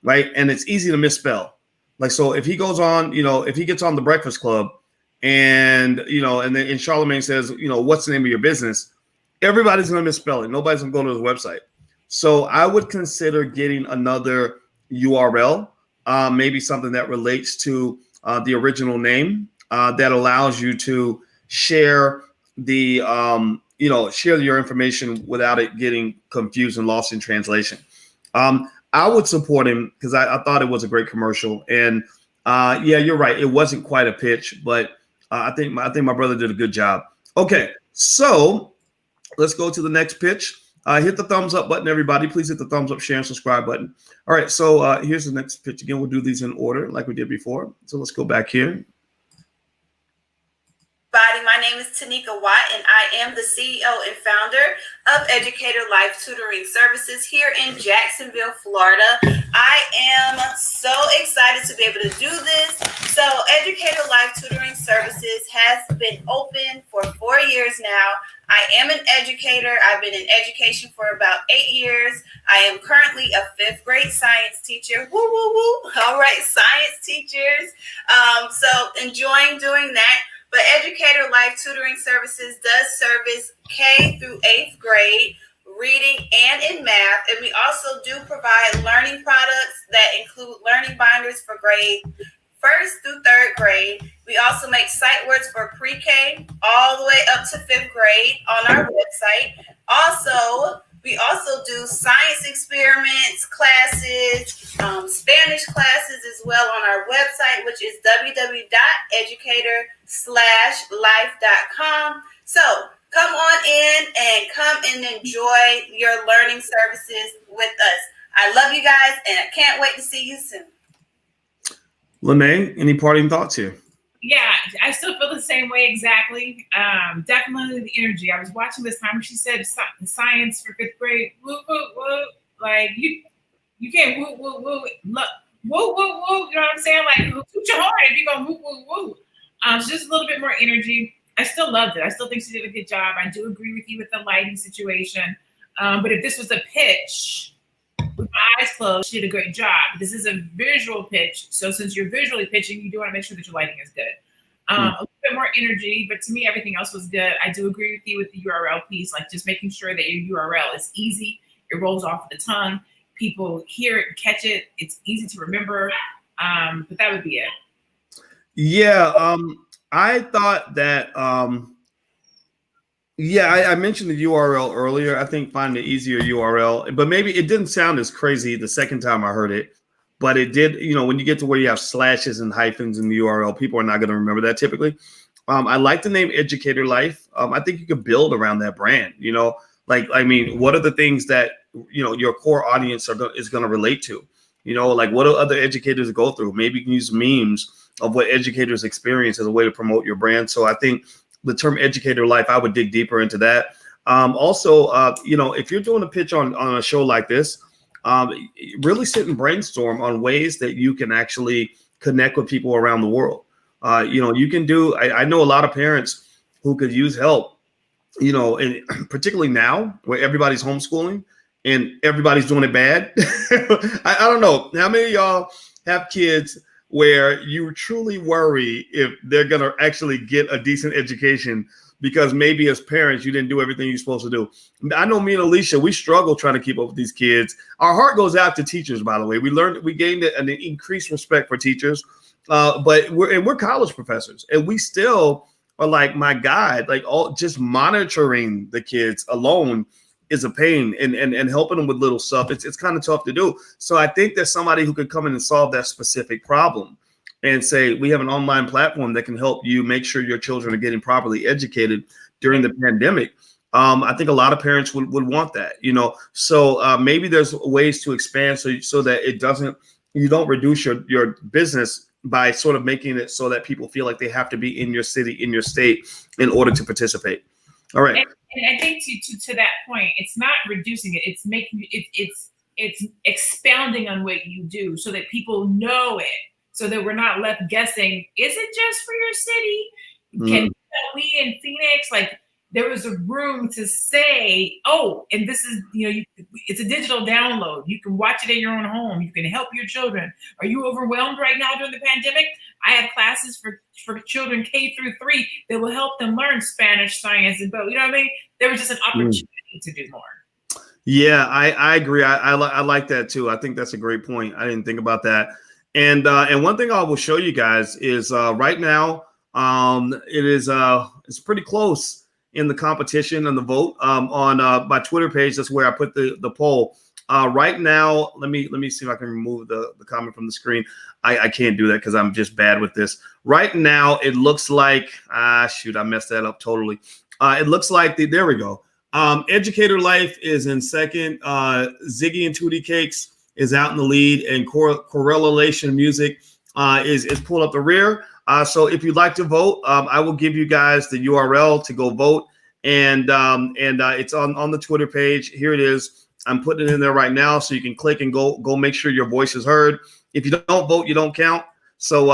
right? And it's easy to misspell. Like, so if he goes on, if he gets on the Breakfast Club, and then Charlemagne says, what's the name of your business? Everybody's going to misspell it. Nobody's going to go to his website. So I would consider getting another URL, maybe something that relates to the original name that allows you to share share your information without it getting confused and lost in translation. I would support him because I thought it was a great commercial. And yeah, you're right. It wasn't quite a pitch, but I think my brother did a good job. Okay, so let's go to the next pitch. Hit the thumbs up button, everybody. Please hit the thumbs up, share, and subscribe button. All right, so here's the next pitch. Again, we'll do these in order like we did before. So let's go back here. My name is Tanika Watt, and I am the CEO and founder of Educator Life Tutoring Services here in Jacksonville, Florida. I am so excited to be able to do this. So Educator Life Tutoring Services has been open for 4 years now. I am an educator. I've been in education for about 8 years. I am currently a 5th grade science teacher. Woo, woo, woo. All right, science teachers. So enjoying doing that. But Educator Life Tutoring Services does service K through 8th grade. reading, and in math. And we also do provide learning products that include learning binders for grade 1st through 3rd grade. We also make sight words for pre-K all the way up to 5th grade on our website. We also do science experiments classes, Spanish classes as well on our website, which is www.educator-life.com. So come on in and come and enjoy your learning services with us. I love you guys, and I can't wait to see you soon. Lene, any parting thoughts here? Yeah, I still feel the same way exactly. Definitely the energy. I was watching this time when she said science for 5th grade. Woo, woo, woo. Like you can't woo, woo, woo. Look, woo, woo, woo. You know what I'm saying? Like toot your horn if you're going woo, woo, woo. So just a little bit more energy. I still loved it. I still think she did a good job. I do agree with you with the lighting situation. But if this was a pitch with my eyes closed, she did a great job. This is a visual pitch. So since you're visually pitching, you do want to make sure that your lighting is good. A little bit more energy, but to me, everything else was good. I do agree with you with the URL piece, like just making sure that your URL is easy. It rolls off the tongue. People hear it and catch it. It's easy to remember. But that would be it. Yeah. I thought that, I mentioned the URL earlier. I think find the easier URL, but maybe it didn't sound as crazy the second time I heard it, but it did, when you get to where you have slashes and hyphens in the URL, people are not going to remember that typically. I like the name Educator Life. I think you could build around that brand, what are the things that, your core audience is going to relate to, what do other educators go through? Maybe you can use memes of what educators experience as a way to promote your brand. So I think the term Educator Life, I would dig deeper into that. If you're doing a pitch on a show like this, really sit and brainstorm on ways that you can actually connect with people around the world. You can do, I know a lot of parents who could use help, and particularly now where everybody's homeschooling and everybody's doing it bad. I don't know how many of y'all have kids where you truly worry if they're going to actually get a decent education because maybe as parents, you didn't do everything you're supposed to do. I know me and Alicia, we struggle trying to keep up with these kids. Our heart goes out to teachers, by the way. We gained an increased respect for teachers, but we're college professors, and we still are like, my God, just monitoring the kids alone is a pain, and helping them with little stuff. It's kind of tough to do. So I think there's somebody who could come in and solve that specific problem and say, we have an online platform that can help you make sure your children are getting properly educated during the pandemic. I think a lot of parents would want that, so maybe there's ways to expand so that you don't reduce your business by sort of making it so that people feel like they have to be in your city, in your state in order to participate. All right. And I think to that point, it's not reducing it. It's making it's expounding on what you do so that people know it, so that we're not left guessing. Is it just for your city? Can we in Phoenix, there was a room to say, oh, and this is, it's a digital download. You can watch it in your own home. You can help your children. Are you overwhelmed right now during the pandemic? I have classes for children K through 3 that will help them learn Spanish, science, and both. You know what I mean? There was just an opportunity to do more. Yeah, I agree. I like that too. I think that's a great point. I didn't think about that. And one thing I will show you guys is right now, it's pretty close in the competition and the vote on my Twitter page. That's where I put the poll. Right now, let me see if I can remove the comment from the screen. I can't do that because I'm just bad with this. Right now, it looks like, I messed that up totally. It looks like, there we go. Educator Life is in second. Ziggy and Tutti Cakes is out in the lead, and Correlation Music is pulled up the rear. So if you'd like to vote, I will give you guys the URL to go vote. And it's on the Twitter page. Here it is. I'm putting it in there right now, so you can click and go make sure your voice is heard. If you don't vote, you don't count. So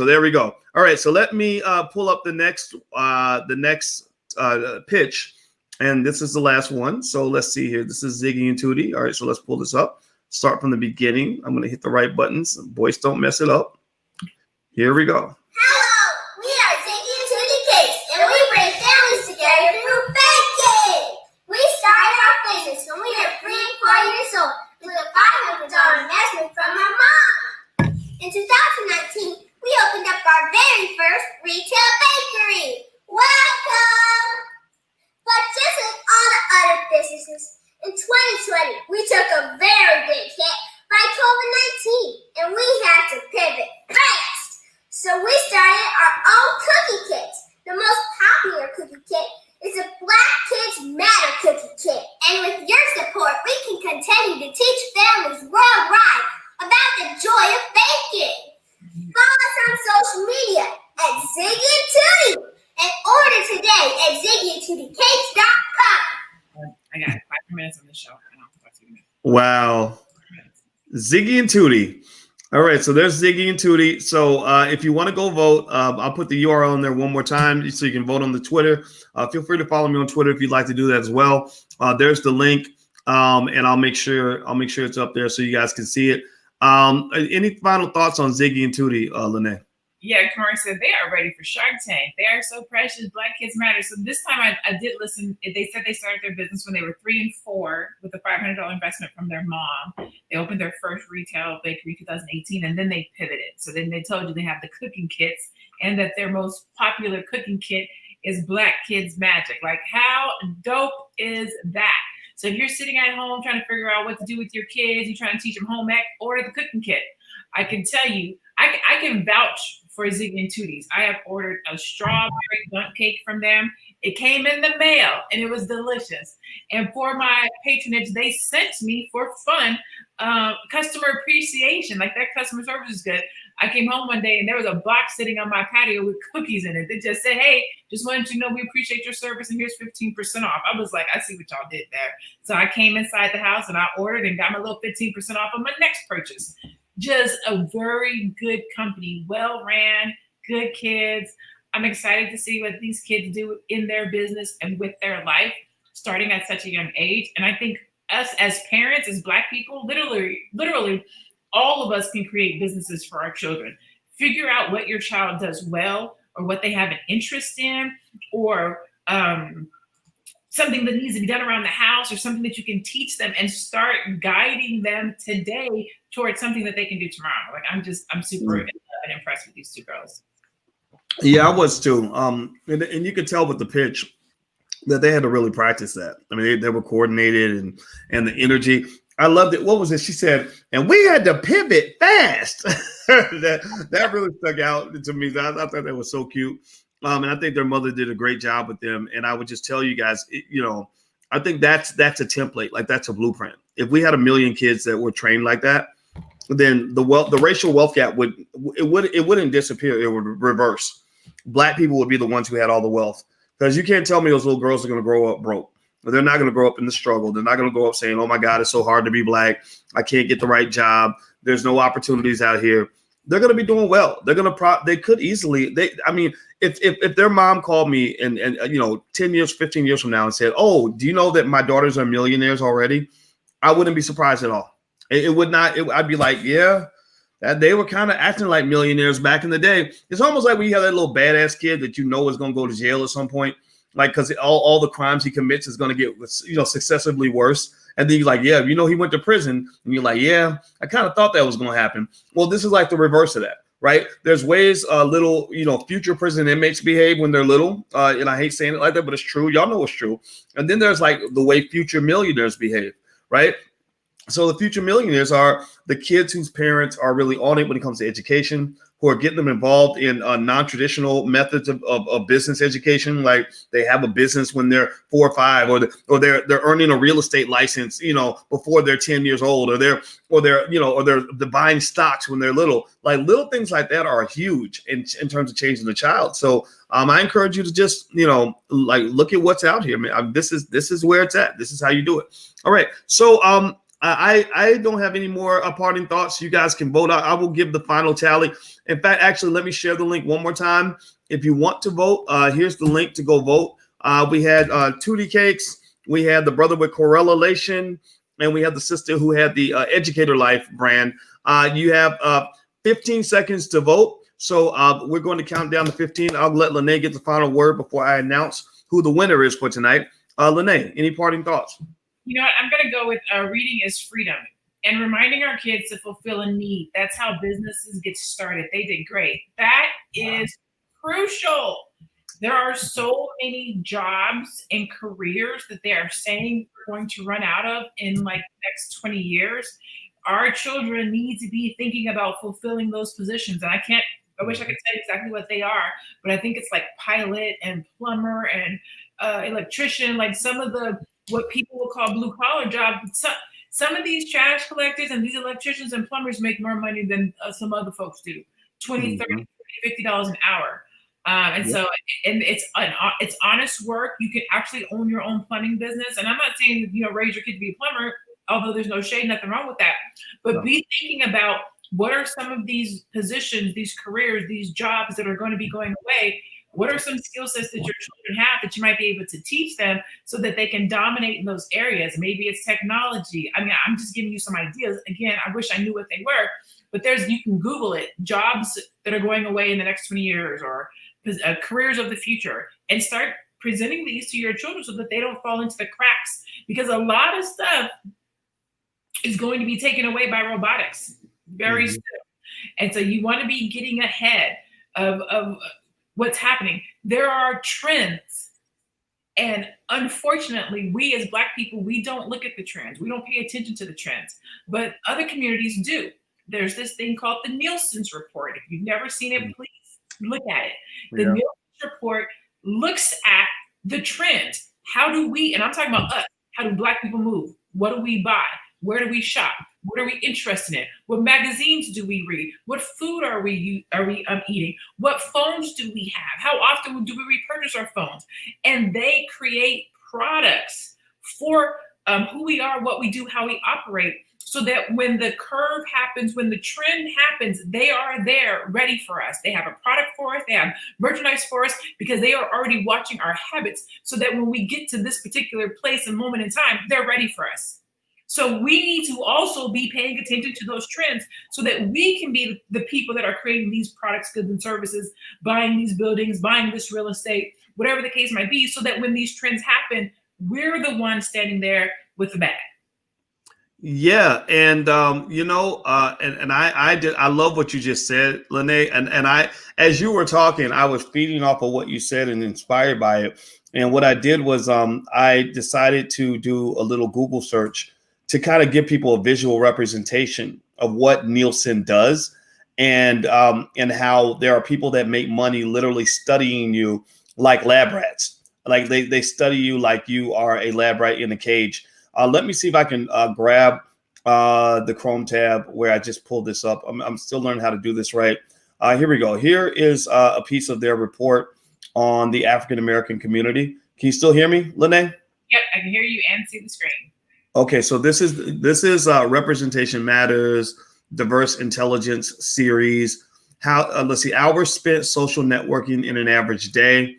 there we go. All right. So let me pull up the next pitch. And this is the last one. So let's see here. This is Ziggy and Tutti. All right. So let's pull this up. Start from the beginning. I'm going to hit the right buttons. Voice don't mess it up. Here we go. Hello, we are Ziggy and Tutti Cakes, and we bring families together through baking. We started our business years old with a $500 investment from my mom. In 2019, we opened up our very first retail bakery. Welcome! But just like all the other businesses, in 2020, we took a very big hit by COVID-19, and we had to pivot fast. So we started our own cookie kits. The most popular cookie kit is a Black Kids Matter cookie kit. And with your support, we can continue to teach families worldwide about the joy of baking. Follow us on social media at Ziggy and Tutti and order today at ziggyandtutticakes.com. I got 5 minutes on the show. Wow. Ziggy and Tutti. All right, so there's Ziggy and Tutti. So if you want to go vote, I'll put the URL in there one more time so you can vote on the Twitter. Feel free to follow me on Twitter if you'd like to do that as well. There's the link, and I'll make sure it's up there so you guys can see it. Any final thoughts on Ziggy and Tutti, Lene? Yeah, Kamari said they are ready for Shark Tank. They are so precious. Black Kids Matter. So this time I did listen. They said they started their business when they were 3 and 4 with a $500 investment from their mom. They opened their first retail bakery in 2018, and then they pivoted. So then they told you they have the cooking kits, and that their most popular cooking kit is Black Kids Magic. Like, how dope is that? So if you're sitting at home trying to figure out what to do with your kids, you're trying to teach them home ec, order the cooking kit. I can tell you, I can vouch for Ziggy and Tutti's. I have ordered a strawberry bundt cake from them. It came in the mail and it was delicious. And for my patronage, they sent me for fun customer appreciation. Like, their customer service is good. I came home one day and there was a box sitting on my patio with cookies in it. They just said, hey, just wanted you to know we appreciate your service and here's 15% off. I was like, I see what y'all did there. So I came inside the house and I ordered and got my little 15% off of my next purchase. Just a very good company, well ran, good kids. I'm excited to see what these kids do in their business and with their life, starting at such a young age. And I think us as parents, as Black people, literally, all of us can create businesses for our children. Figure out what your child does well, or what they have an interest in, or something that needs to be done around the house, or something that you can teach them, and start guiding them today towards something that they can do tomorrow. Like, I'm super impressed with these two girls. Yeah, I was too. And you could tell with the pitch that they had to really practice that. I mean, they were coordinated and the energy. I loved it. What was it? She said, and we had to pivot fast. that really stuck out to me. I thought that was so cute. And I think their mother did a great job with them. And I would just tell you guys, I think that's a template. Like, that's a blueprint. If we had 1 million kids that were trained like that, then the racial wealth gap wouldn't disappear. It would reverse. Black people would be the ones who had all the wealth, because you can't tell me those little girls are going to grow up broke. They're not going to grow up in the struggle. They're not going to grow up saying, oh my God, it's so hard to be Black. I can't get the right job. There's no opportunities out here. They're going to be doing well. They could easily, if their mom called me and 10 years, 15 years from now and said, oh, do you know that my daughters are millionaires already? I wouldn't be surprised at all. It would not. I'd be like, yeah, that they were kind of acting like millionaires back in the day. It's almost like when you have that little badass kid that you know is going to go to jail at some point, like, because all the crimes he commits is going to get successively worse. And then you're like, yeah, he went to prison. And you're like, yeah, I kind of thought that was going to happen. Well, this is like the reverse of that, right? There's ways little, future prison inmates behave when they're little. And I hate saying it like that, but it's true. Y'all know it's true. And then there's like the way future millionaires behave, right? So the future millionaires are the kids whose parents are really on it when it comes to education, who are getting them involved in non-traditional methods of business education. Like, they have a business when they're 4 or 5, or they're earning a real estate license, before they're 10 years old, or they're buying stocks when they're little. Like, little things like that are huge in terms of changing the child. So I encourage you to just, look at what's out here, man. This is where it's at. This is how you do it. All right. So I don't have any more parting thoughts. You guys can vote. I will give the final tally. In fact, actually, let me share the link one more time. If you want to vote, here's the link to go vote. We had Tutti Cakes. We had the brother with correlation, and we have the sister who had the Educator Life brand. You have 15 seconds to vote. So we're going to count down to 15. I'll let Lene get the final word before I announce who the winner is for tonight. Lene, any parting thoughts? You know what? I'm going to go with reading is freedom and reminding our kids to fulfill a need. That's how businesses get started. They did great. That is crucial. There are so many jobs and careers that they are saying we're going to run out of in like the next 20 years. Our children need to be thinking about fulfilling those positions. And I wish I could tell you exactly what they are, but I think it's like pilot and plumber and electrician, like some of the what people will call blue collar jobs. Some of these trash collectors and these electricians and plumbers make more money than some other folks do. 20, 30, $50 an hour. So it's honest work. You can actually own your own plumbing business. And I'm not saying, raise your kid to be a plumber, although there's no shade, nothing wrong with that. But be thinking about what are some of these positions, these careers, these jobs that are going to be going away. What are some skill sets that your children have that you might be able to teach them so that they can dominate in those areas? Maybe it's technology. I mean, I'm just giving you some ideas. Again, I wish I knew what they were, but you can Google it, jobs that are going away in the next 20 years or careers of the future, and start presenting these to your children so that they don't fall into the cracks, because a lot of stuff is going to be taken away by robotics very soon. And so you want to be getting ahead of what's happening. There are trends. And unfortunately, we as Black people, we don't look at the trends. We don't pay attention to the trends, but other communities do. There's this thing called the Nielsen's report. If you've never seen it, please look at it. The Nielsen's report looks at the trends. How do we, and I'm talking about us, how do Black people move? What do we buy? Where do we shop? What are we interested in? What magazines do we read? What food are we eating? What phones do we have? How often do we repurchase our phones? And they create products for who we are, what we do, how we operate, so that when the curve happens, when the trend happens, they are there ready for us. They have a product for us. They have merchandise for us, because they are already watching our habits, so that when we get to this particular place and moment in time, they're ready for us. So we need to also be paying attention to those trends so that we can be the people that are creating these products, goods, and services, buying these buildings, buying this real estate, whatever the case might be, so that when these trends happen, we're the ones standing there with the bag. Yeah, and I love what you just said, Lene. And I, as you were talking, I was feeding off of what you said and inspired by it. And what I did was I decided to do a little Google search to kind of give people a visual representation of what Nielsen does, and how there are people that make money literally studying you like lab rats. Like they study you like you are a lab rat in a cage. Let me see if I can grab the Chrome tab where I just pulled this up. I'm still learning how to do this right. Here we go. Here is a piece of their report on the African American community. Can you still hear me, Lene? Yep, I can hear you and see the screen. Okay, so this is Representation Matters Diverse Intelligence Series. Let's see, hours spent social networking in an average day.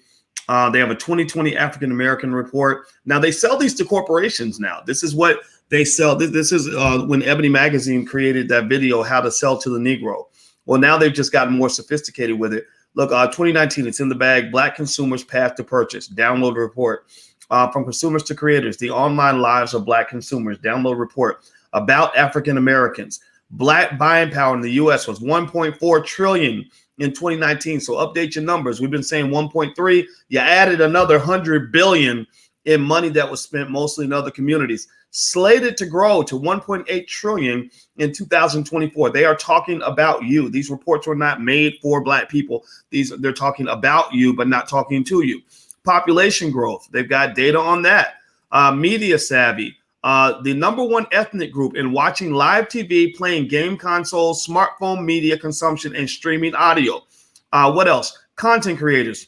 They have a 2020 African American report. Now they sell these to corporations. Now this is what they sell. This is when Ebony Magazine created that video, How to Sell to the Negro. Well, now they've just gotten more sophisticated with it. Look, 2019, it's in the bag. Black consumers' path to purchase. Download report. From consumers to creators, the online lives of Black consumers. Download report about African Americans. Black buying power in the U.S. was 1.4 trillion in 2019. So update your numbers. We've been saying 1.3. You added another 100 billion in money that was spent mostly in other communities. Slated to grow to 1.8 trillion in 2024. They are talking about you. These reports were not made for Black people. They're talking about you, but not talking to you. Population growth. They've got data on that. Media savvy. The number one ethnic group in watching live TV, playing game consoles, smartphone media consumption, and streaming audio. What else? Content creators.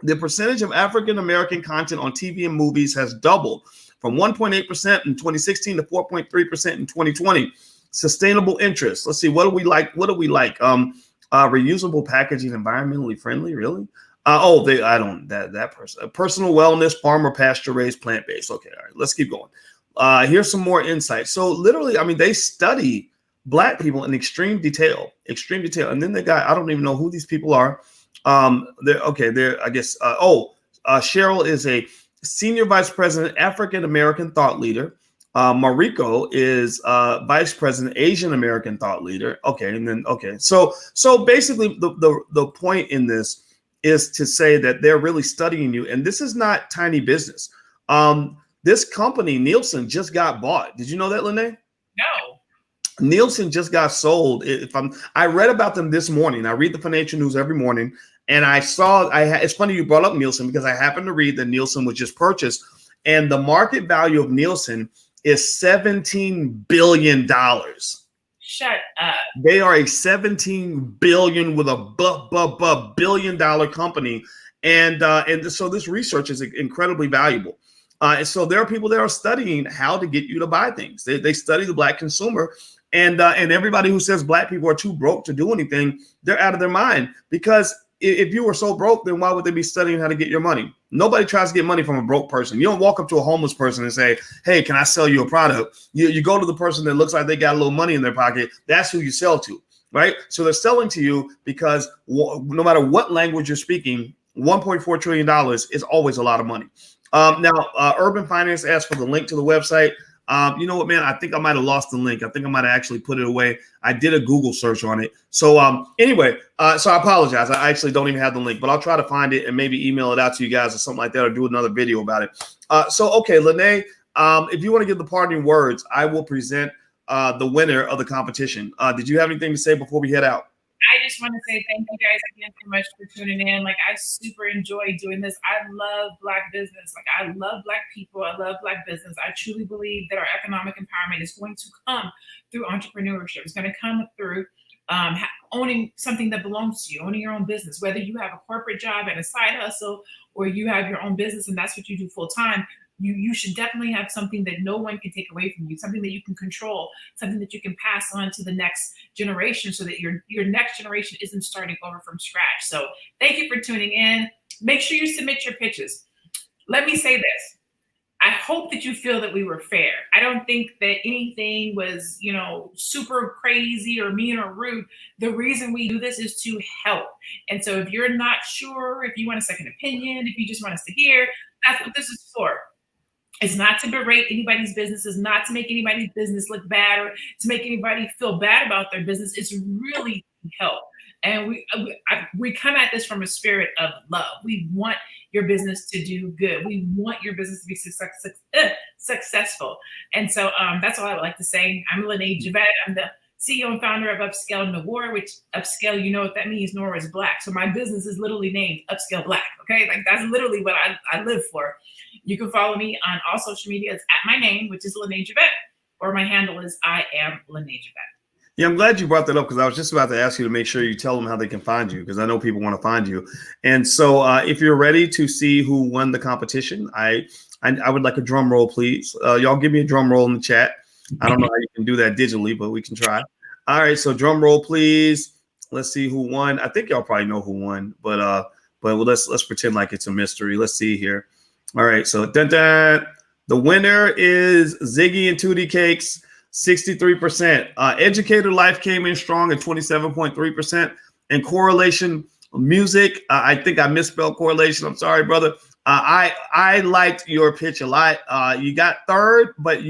The percentage of African American content on TV and movies has doubled from 1.8% in 2016 to 4.3% in 2020. Sustainable interests. Let's see. What do we like? Reusable packaging, environmentally friendly. Really? That person. Personal wellness, farmer, pasture raised, plant based. Okay, all right. Let's keep going. Here's some more insight. So literally, I mean, they study Black people in extreme detail. And then they got, I don't even know who these people are. Cheryl is a Senior Vice President, African American Thought Leader. Mariko is Vice President, Asian American Thought Leader. Okay, and then so basically the point in this is to say that they're really studying you, and this is not tiny business. This company, Nielsen, just got bought. Did you know that, Lene? No. Nielsen just got sold. I read about them this morning. I read the financial news every morning, and I saw. It's funny you brought up Nielsen because I happened to read that Nielsen was just purchased, and the market value of Nielsen is $17 billion. Shut up. They are a 17 billion with a billion dollar company, and so this research is incredibly valuable. And so there are people that are studying how to get you to buy things. They study the Black consumer, and everybody who says Black people are too broke to do anything, they're out of their mind. Because if you were so broke, then why would they be studying how to get your money? Nobody tries to get money from a broke person. You don't walk up to a homeless person and say, "Hey, can I sell you a product?" You go to the person that looks like they got a little money in their pocket. That's who you sell to, right? So they're selling to you because no matter what language you're speaking, $1.4 trillion is always a lot of money. Now, Urban Finance asked for the link to the website. You know what, man? I think I might have lost the link. I think I might have actually put it away. I did a Google search on it. So anyway, so I apologize. I actually don't even have the link, but I'll try to find it and maybe email it out to you guys or something like that, or do another video about it. Okay, Lene, if you want to give the parting words, I will present the winner of the competition. Did you have anything to say before we head out? I just want to say thank you guys again so much for tuning in. Like, I super enjoy doing this. I love Black business. Like, I love Black people. I love Black business. I truly believe that our economic empowerment is going to come through entrepreneurship. It's going to come through owning something that belongs to you, owning your own business, whether you have a corporate job and a side hustle, or you have your own business and that's what you do full time. You should definitely have something that no one can take away from you, something that you can control, something that you can pass on to the next generation so that your next generation isn't starting over from scratch. So thank you for tuning in. Make sure you submit your pitches. Let me say this. I hope that you feel that we were fair. I don't think that anything was, super crazy or mean or rude. The reason we do this is to help. And so if you're not sure, if you want a second opinion, if you just want us to hear, that's what this is for. It's not to berate anybody's business. It's not to make anybody's business look bad or to make anybody feel bad about their business. It's really to help. And we come at this from a spirit of love. We want your business to do good. We want your business to be successful. And so that's all I would like to say. I'm Lene Javette. I'm the CEO and founder of Upscale Noir, which upscale, you know what that means, Noir is Black. So my business is literally named Upscale Black, okay? Like, that's literally what I live for. You can follow me on all social media. It's at my name, which is Lene Javette, or my handle is I am Lene Javette. Yeah, I'm glad you brought that up because I was just about to ask you to make sure you tell them how they can find you, because I know people want to find you. And so if you're ready to see who won the competition, I would like a drum roll, please. Y'all give me a drum roll in the chat. I don't know how you can do that digitally, but we can try. All right, so drum roll, please. Let's see who won. I think y'all probably know who won, but let's pretend like it's a mystery. Let's see here. All right, so the winner is Ziggy and Tutti Cakes, 63%. Educator Life came in strong at 27.3%. And Correlation Music, I think I misspelled Correlation. I'm sorry, brother. I liked your pitch a lot. You got third, but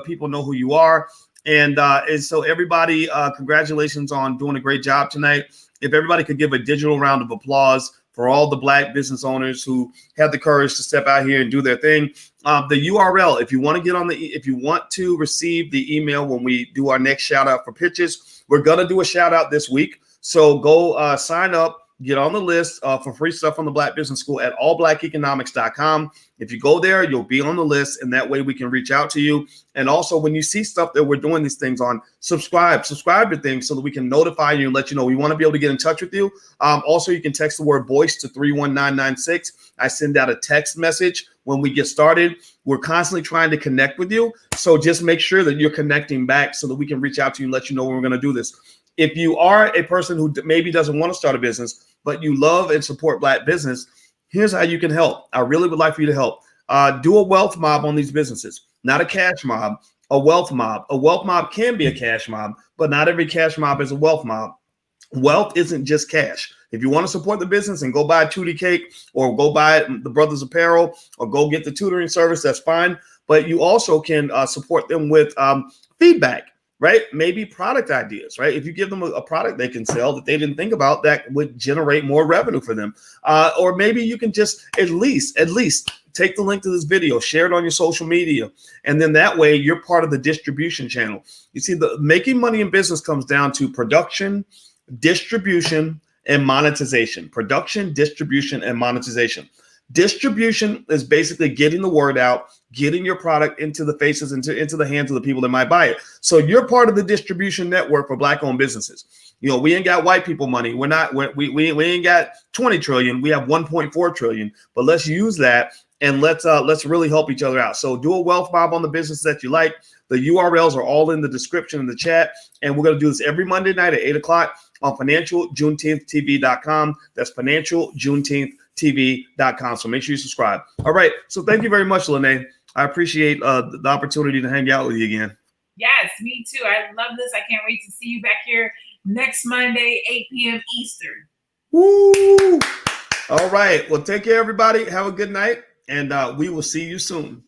people know who you are. And so everybody, congratulations on doing a great job tonight. If everybody could give a digital round of applause for all the Black business owners who had the courage to step out here and do their thing. The URL, if you want to receive the email when we do our next shout out for pitches, we're going to do a shout out this week. So go sign up. Get on the list for free stuff on the Black Business School at allblackeconomics.com. If you go there, you'll be on the list, and that way we can reach out to you. And also, when you see stuff that we're doing these things on, subscribe to things so that we can notify you and let you know. We want to be able to get in touch with you. Also, you can text the word voice to 31996. I send out a text message when we get started. We're constantly trying to connect with you. So just make sure that you're connecting back so that we can reach out to you and let you know when we're going to do this. If you are a person who maybe doesn't want to start a business, but you love and support Black business, here's how you can help. I really would like for you to help. Do a wealth mob on these businesses, not a cash mob, a wealth mob. A wealth mob can be a cash mob, but not every cash mob is a wealth mob. Wealth isn't just cash. If you want to support the business and go buy a Tutti cake or go buy the brothers apparel or go get the tutoring service, that's fine. But you also can support them with feedback, right? Maybe product ideas, right? If you give them a product they can sell that they didn't think about, that would generate more revenue for them. Or maybe you can just at least take the link to this video, share it on your social media. And then that way you're part of the distribution channel. You see, the making money in business comes down to production, distribution, and monetization. Production, distribution, and monetization. Distribution is basically getting the word out, getting your product into the faces, into the hands of the people that might buy it. So you're part of the distribution network for Black-owned businesses. You know, we ain't got white people money. We ain't got 20 trillion. We have 1.4 trillion. But let's use that and let's really help each other out. So do a wealth mob on the business that you like. The URLs are all in the description in the chat. And we're going to do this every Monday night at 8 o'clock on financialjuneteenthtv.com. That's financialjuneteenthtv.com. So make sure you subscribe. All right. So thank you very much, Lene. I appreciate the opportunity to hang out with you again. Yes, me too. I love this. I can't wait to see you back here next Monday, 8 p.m. Eastern. Woo! All right. Well, take care, everybody. Have a good night, and we will see you soon.